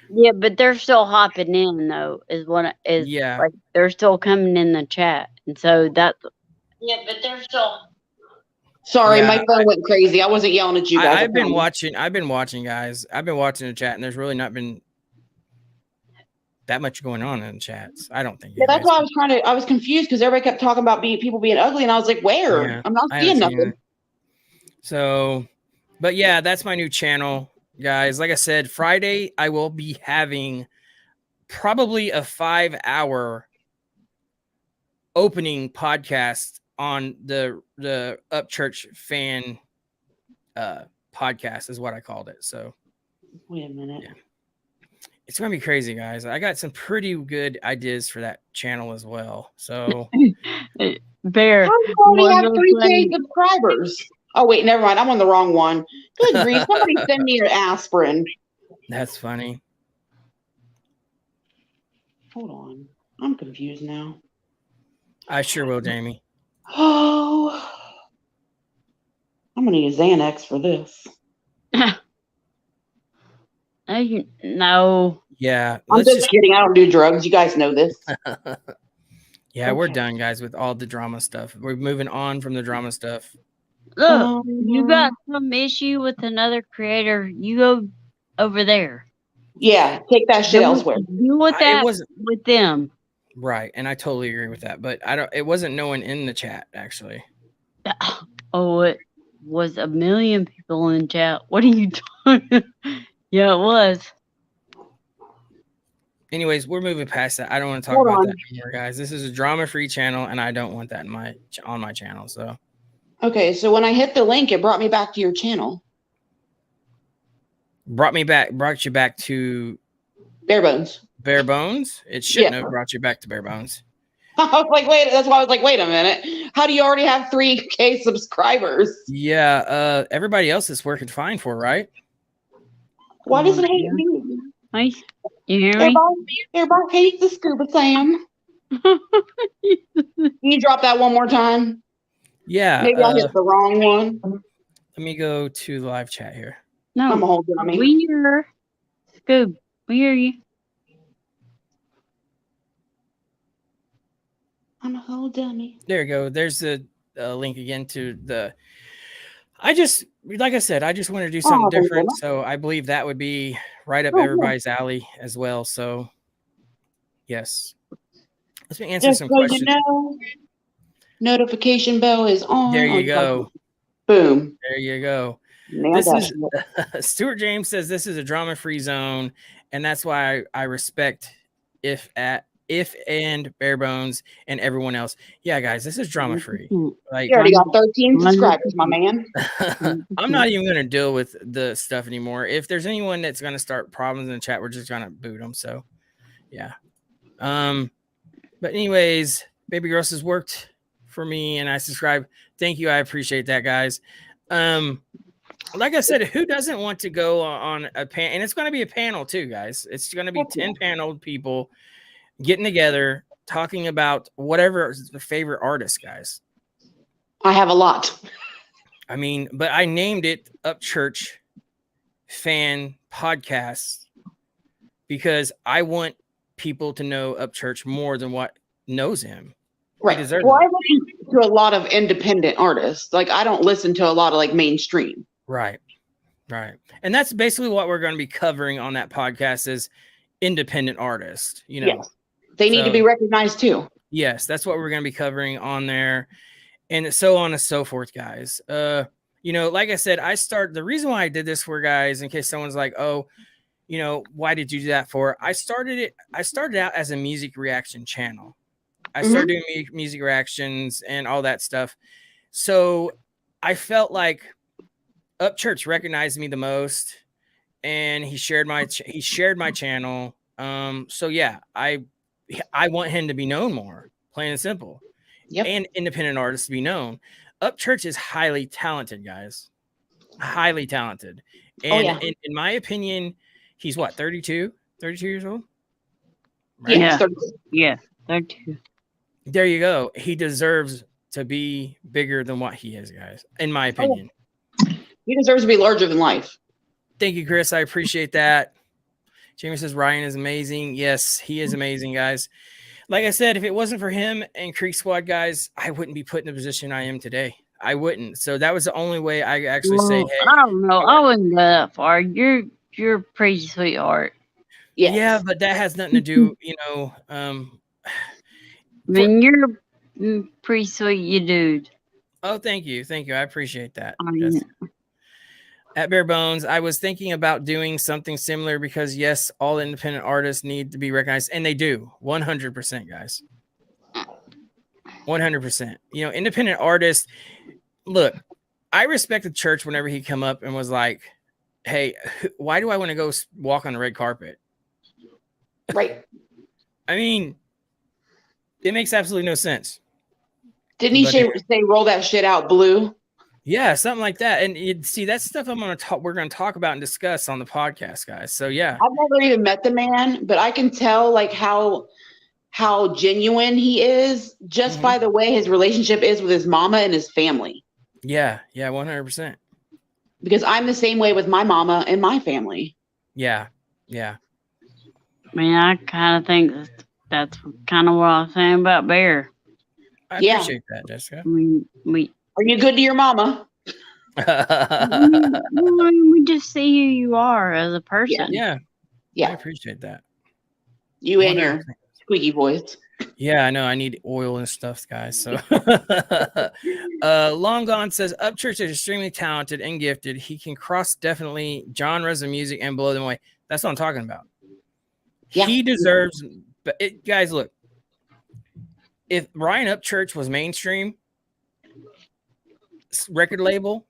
Yeah, but they're still hopping in though. Is what is Yeah. like they're still coming in the chat, and so that's yeah. But they're still. Sorry, Yeah, my phone went crazy. I wasn't yelling at you guys. I've been watching, guys. I've been watching the chat, and there's really not been that much going on in the chats. I don't think. Yeah, that's why I was confused because everybody kept talking about people being ugly, and I was like, where? Yeah, I'm not I seeing haven't seen nothing. it. So, but yeah, that's my new channel, guys. Like I said, Friday I will be having probably a 5-hour opening podcast on the Upchurch fan podcast is what I called it. So wait a minute. Yeah. It's gonna be crazy, guys. I got some pretty good ideas for that channel as well. So Bear, how do you only have 3K subscribers? Oh wait, never mind. I'm on the wrong one. Good grief! Somebody send me your aspirin. That's funny. Hold on, I'm confused now. I sure will, Jamie. Oh, I'm gonna use Xanax for this. No. Yeah, I'm just kidding. I don't do drugs. You guys know this. Yeah, we're done, guys, with all the drama stuff. We're moving on from the drama stuff. Look, you got some issue with another creator. You go over there. Yeah, take that shit elsewhere. Do with that with them. Right, and I totally agree with that. But it wasn't no one in the chat actually. Oh, it was a million people in chat. What are you talking? Yeah, it was. Anyways, we're moving past that. I don't want to talk about that anymore, guys. This is a drama-free channel, and I don't want that on my channel. So, okay, so when I hit the link, it brought me back to your channel. Brought you back to Barebones. Barebones. It shouldn't have brought you back to Barebones. I was like, wait. That's why I was like, wait a minute. How do you already have 3K subscribers? Yeah, everybody else is working fine for, right? Why does it hate me? Nice. You hear me? Everybody hates the Scuba Sam. Can you drop that one more time? Yeah. Maybe I hit the wrong one. Let me go to the live chat here. No, I'm a whole dummy. we hear Scoob. We hear you. I'm a whole dummy. There you go. There's the link again to the. Like I said, I just want to do something different. So I believe that would be right up everybody's alley as well. So, yes. Let me answer some questions. You know, notification bell is on. There you go. Boom. There you go. Stuart James says this is a drama-free zone, and that's why I respect if and Barebones and everyone else. Yeah, guys, this is drama-free. Like, you already got 13 subscribers, my man. I'm not even gonna deal with the stuff anymore. If there's anyone that's gonna start problems in the chat, we're just gonna boot them. So, yeah. But anyways, Baby Gross has worked for me, and I subscribe. Thank you. I appreciate that, guys. Like I said, who doesn't want to go on a panel? And it's going to be a panel too, guys. It's going to be 10 paneled people getting together, talking about whatever is the favorite artist, guys. I have a lot. I mean, but I named it Upchurch Fan Podcast because I want people to know Upchurch more than what knows him. Right. Well, I listen to a lot of independent artists. Like, I don't listen to a lot of like mainstream. Right. And that's basically what we're going to be covering on that podcast is independent artists, you know. Yes. They need to be recognized too. Yes, that's what we're going to be covering on there and so on and so forth, guys. You know, like I said, the reason why I did this for guys, in case someone's like, oh, you know, why did you do that for? I started out as a music reaction channel. I started doing music reactions and all that stuff. So I felt like Upchurch recognized me the most, and he shared my channel. So yeah, I want him to be known more, plain and simple. Yep. And independent artists to be known. Upchurch is highly talented, guys. Highly talented. And in my opinion, he's what, 32 years old? Right? Yeah, 32. There you go. He deserves to be bigger than what he is, guys, in my opinion. He deserves to be larger than life. Thank you, Chris. I appreciate that. Jamie says Ryan is amazing. Yes, he is amazing, guys. Like I said, if it wasn't for him and Creek Squad guys, I wouldn't be put in the position I am today. I wouldn't. So that was the only way I actually say, hey. I don't know. I wouldn't go that far. You're a pretty sweetheart. Yes. Yeah, but that has nothing to do, I mean, you're pretty sweet, you dude. Oh, thank you. Thank you. I appreciate that. I mean, At Barebones, I was thinking about doing something similar because, yes, all independent artists need to be recognized, and they do. 100%, guys. 100%. Independent artists, look, I respect the church whenever he come up and was like, hey, why do I want to go walk on the red carpet? Right. I mean, it makes absolutely no sense. Didn't he say roll that shit out blue? Yeah, something like that. And see, that's stuff we're going to talk about and discuss on the podcast, guys. So yeah. I've never even met the man, but I can tell like how genuine he is just by the way his relationship is with his mama and his family. Yeah, 100%. Because I'm the same way with my mama and my family. Yeah. I mean, I kind of think that's kind of what I was saying about Bear. I appreciate that, Jessica. I mean, are you good to your mama? we just see who you are as a person. Yeah. Yeah. I appreciate that. You and your squeaky voice. Yeah, I know. I need oil and stuff, guys. So Long Gone says Upchurch is extremely talented and gifted. He can cross definitely genres of music and blow them away. That's what I'm talking about. Yeah. He deserves, but guys, look, if Ryan Upchurch was mainstream record label,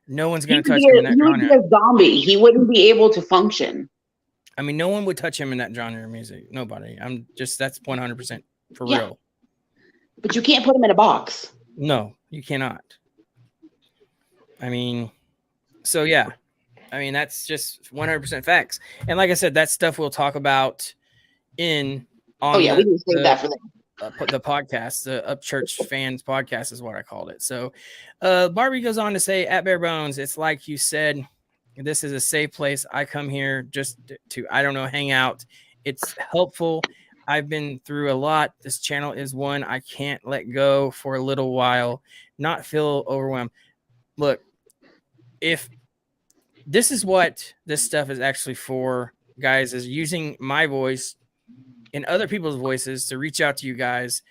no one's going to touch him in that genre. He would be a zombie. He wouldn't be able to function. I mean, no one would touch him in that genre of music. Nobody. That's 100% for real. But you can't put him in a box. No, you cannot. I mean, so yeah. I mean, that's just 100% facts. And like I said, that stuff we'll talk about on we can save that for them. The podcast, the Upchurch Fans Podcast is what I called it. So Barbie goes on to say, at Barebones, it's like you said, this is a safe place. I come here just to, hang out. It's helpful. I've been through a lot. This channel is one I can't let go for a little while, not feel overwhelmed. Look, if this is what this stuff is actually for, guys, is using my voice and other people's voices to reach out to you guys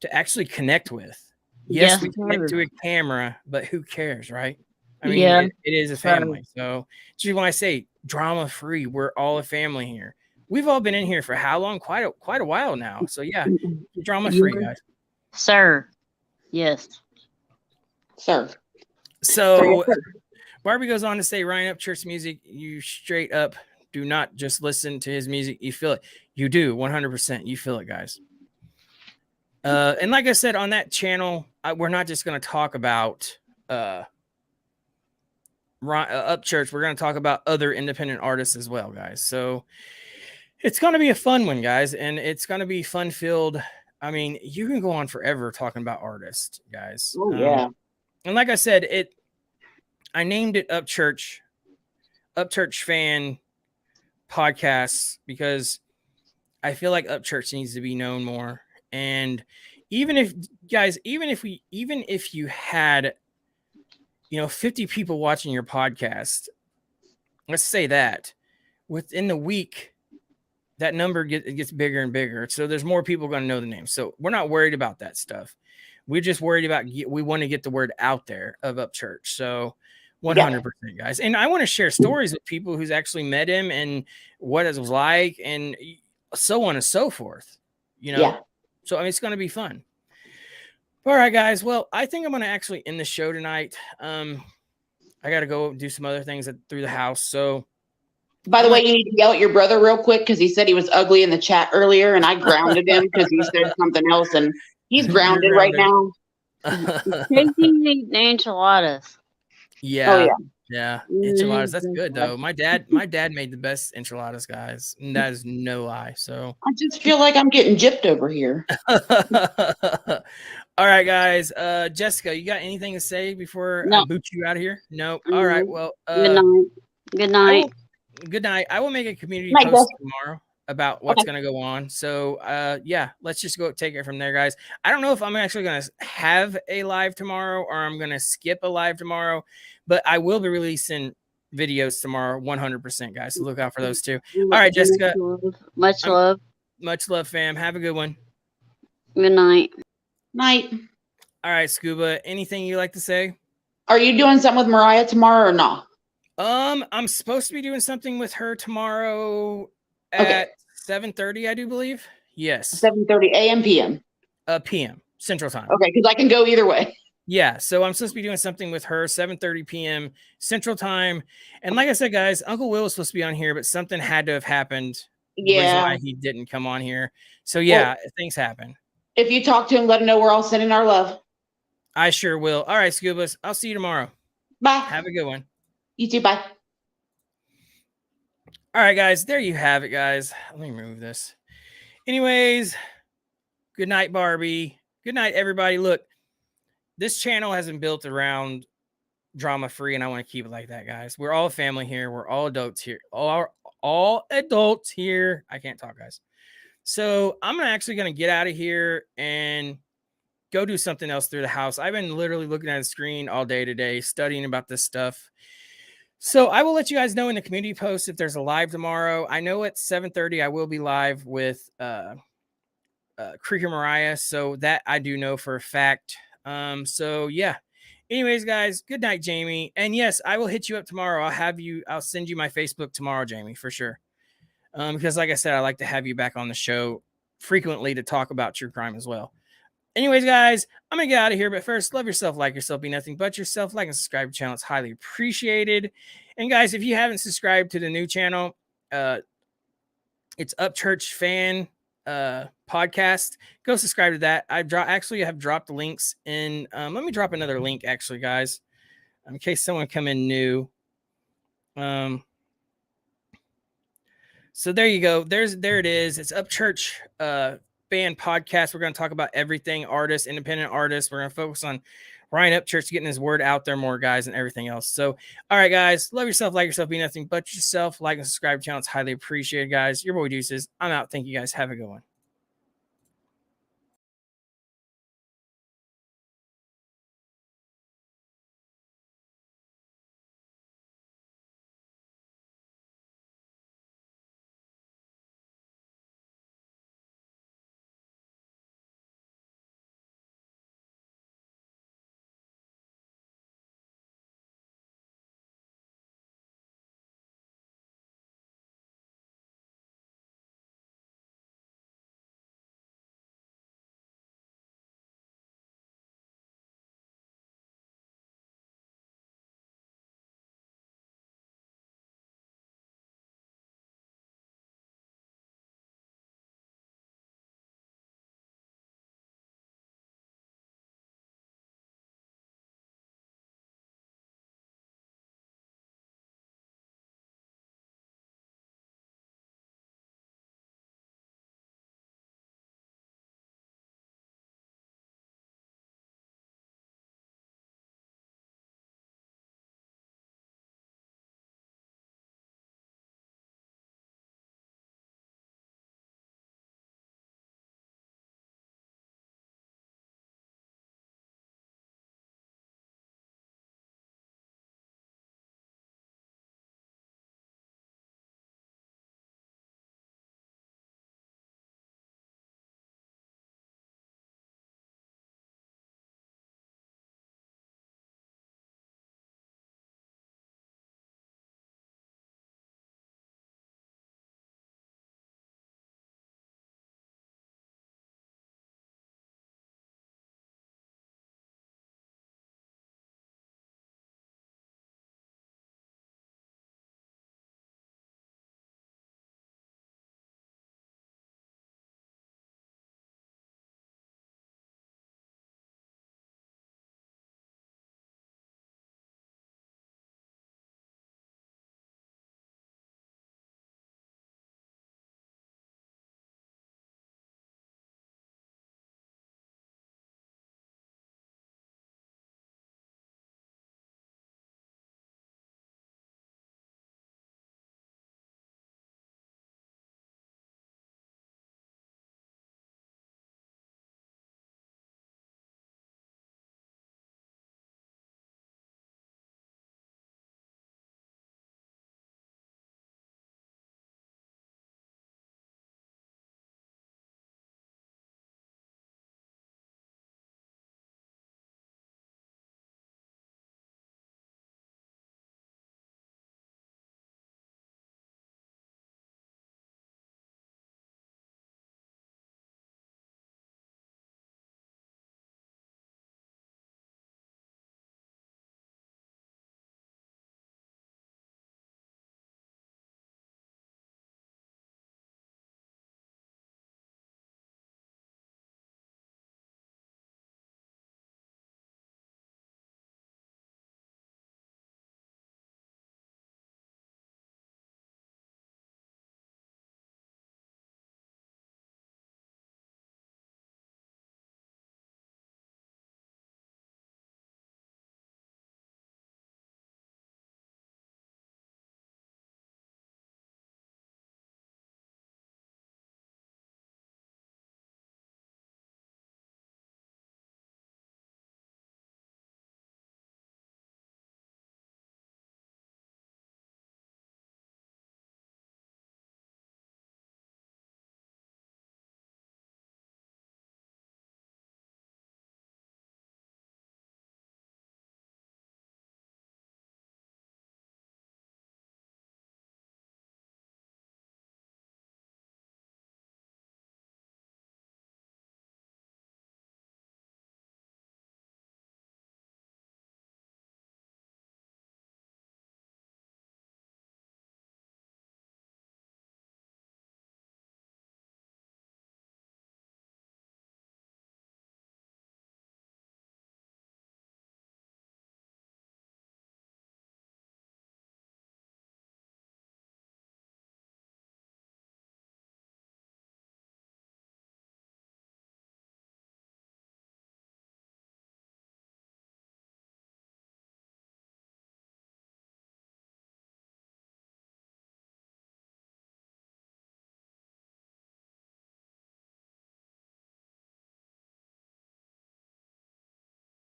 to actually connect with. Yes, we connect to a camera, but who cares, right? I mean, it is a family. So just when I say drama free, we're all a family here. We've all been in here for how long? Quite a while now. So yeah, drama free, guys. Sir. Yes. Sir. So Barbie goes on to say, Ryan Upchurch music, you straight up do not just listen to his music. You feel it. You do 100%. You feel it, guys. And like I said, on that channel, we're not just going to talk about Upchurch. We're going to talk about other independent artists as well, guys. So it's going to be a fun one, guys. And it's going to be fun filled. I mean, you can go on forever talking about artists, guys. Oh, yeah. And like I said, I named it Upchurch Fan Podcasts because I feel like Upchurch needs to be known more. And even if you had 50 people watching your podcast, let's say that within the week that number gets bigger and bigger, so there's more people going to know the name. So we're not worried about that stuff. We're just worried about we want to get the word out there of Upchurch. So 100%, guys. And I want to share stories with people who's actually met him and what it was like and so on and so forth, So, I mean, it's going to be fun. All right, guys. Well, I think I'm going to actually end the show tonight. I got to go do some other things through the house. So, by the way, you need to yell at your brother real quick because he said he was ugly in the chat earlier and I grounded him because he said something else and he's grounded right now. Casey eating enchiladas. Yeah. Yeah, enchiladas. That's good though. My dad made the best enchiladas, guys. And that is no lie. So I just feel like I'm getting gypped over here. all right, guys. Jessica, you got anything to say before I No. boot you out of here? No. All right. Well, Good night. Good night. Good night. I will make a community Night, post Jess. tomorrow about what's Okay. going to go on. So, yeah, let's just go take it from there, guys. I don't know if I'm actually going to have a live tomorrow or I'm going to skip a live tomorrow, but I will be releasing videos tomorrow 100%, guys. So look out for those too. All right, Jessica. Much love. Much love, fam. Have a good one. Good night. Night. All right, Scuba. Anything you like to say? Are you doing something with Mariah tomorrow or not? I'm supposed to be doing something with her tomorrow at 7:30, I do believe. Yes. 7:30 a.m. p.m. PM Central Time. Okay, because I can go either way. Yeah, so I'm supposed to be doing something with her 7:30 p.m. Central Time. And like I said, guys, Uncle Will was supposed to be on here, but something had to have happened. Yeah. Which is why he didn't come on here. So yeah, things happen. If you talk to him, let him know we're all sending our love. I sure will. All right, Scubas. I'll see you tomorrow. Bye. Have a good one. You too. Bye. All right, guys. There you have it, guys. Let me remove this. Anyways, good night, Barbie. Good night, everybody. Look, this channel has been built around drama free, and I want to keep it like that, guys. We're all a family here. We're all adults here. All adults here. I can't talk, guys. So I'm actually going to get out of here and go do something else through the house. I've been literally looking at the screen all day today, studying about this stuff. So I will let you guys know in the community post if there's a live tomorrow. I know at 7:30 I will be live with Creaker Mariah, so that I do know for a fact. So yeah. Anyways, guys, good night, Jamie. And yes, I will hit you up tomorrow. I'll send you my Facebook tomorrow, Jamie, for sure. Because like I said, I like to have you back on the show frequently to talk about true crime as well. Anyways, guys, I'm going to get out of here. But first, love yourself, like yourself, be nothing but yourself. Like and subscribe to the channel. It's highly appreciated. And guys, if you haven't subscribed to the new channel, it's Upchurch Fan podcast. Go subscribe to that. I have dropped the links in. Let me drop another link, actually, guys, in case someone come in new. So there you go. There it is. It's Upchurch Band Podcast. We're going to talk about everything artists, independent artists. We're going to focus on Ryan Upchurch getting his word out there more, guys, and everything else. So, all right, guys, love yourself, like yourself, be nothing but yourself. Like and subscribe to the channel. It's highly appreciated, guys. Your boy Deuces. I'm out. Thank you, guys. Have a good one.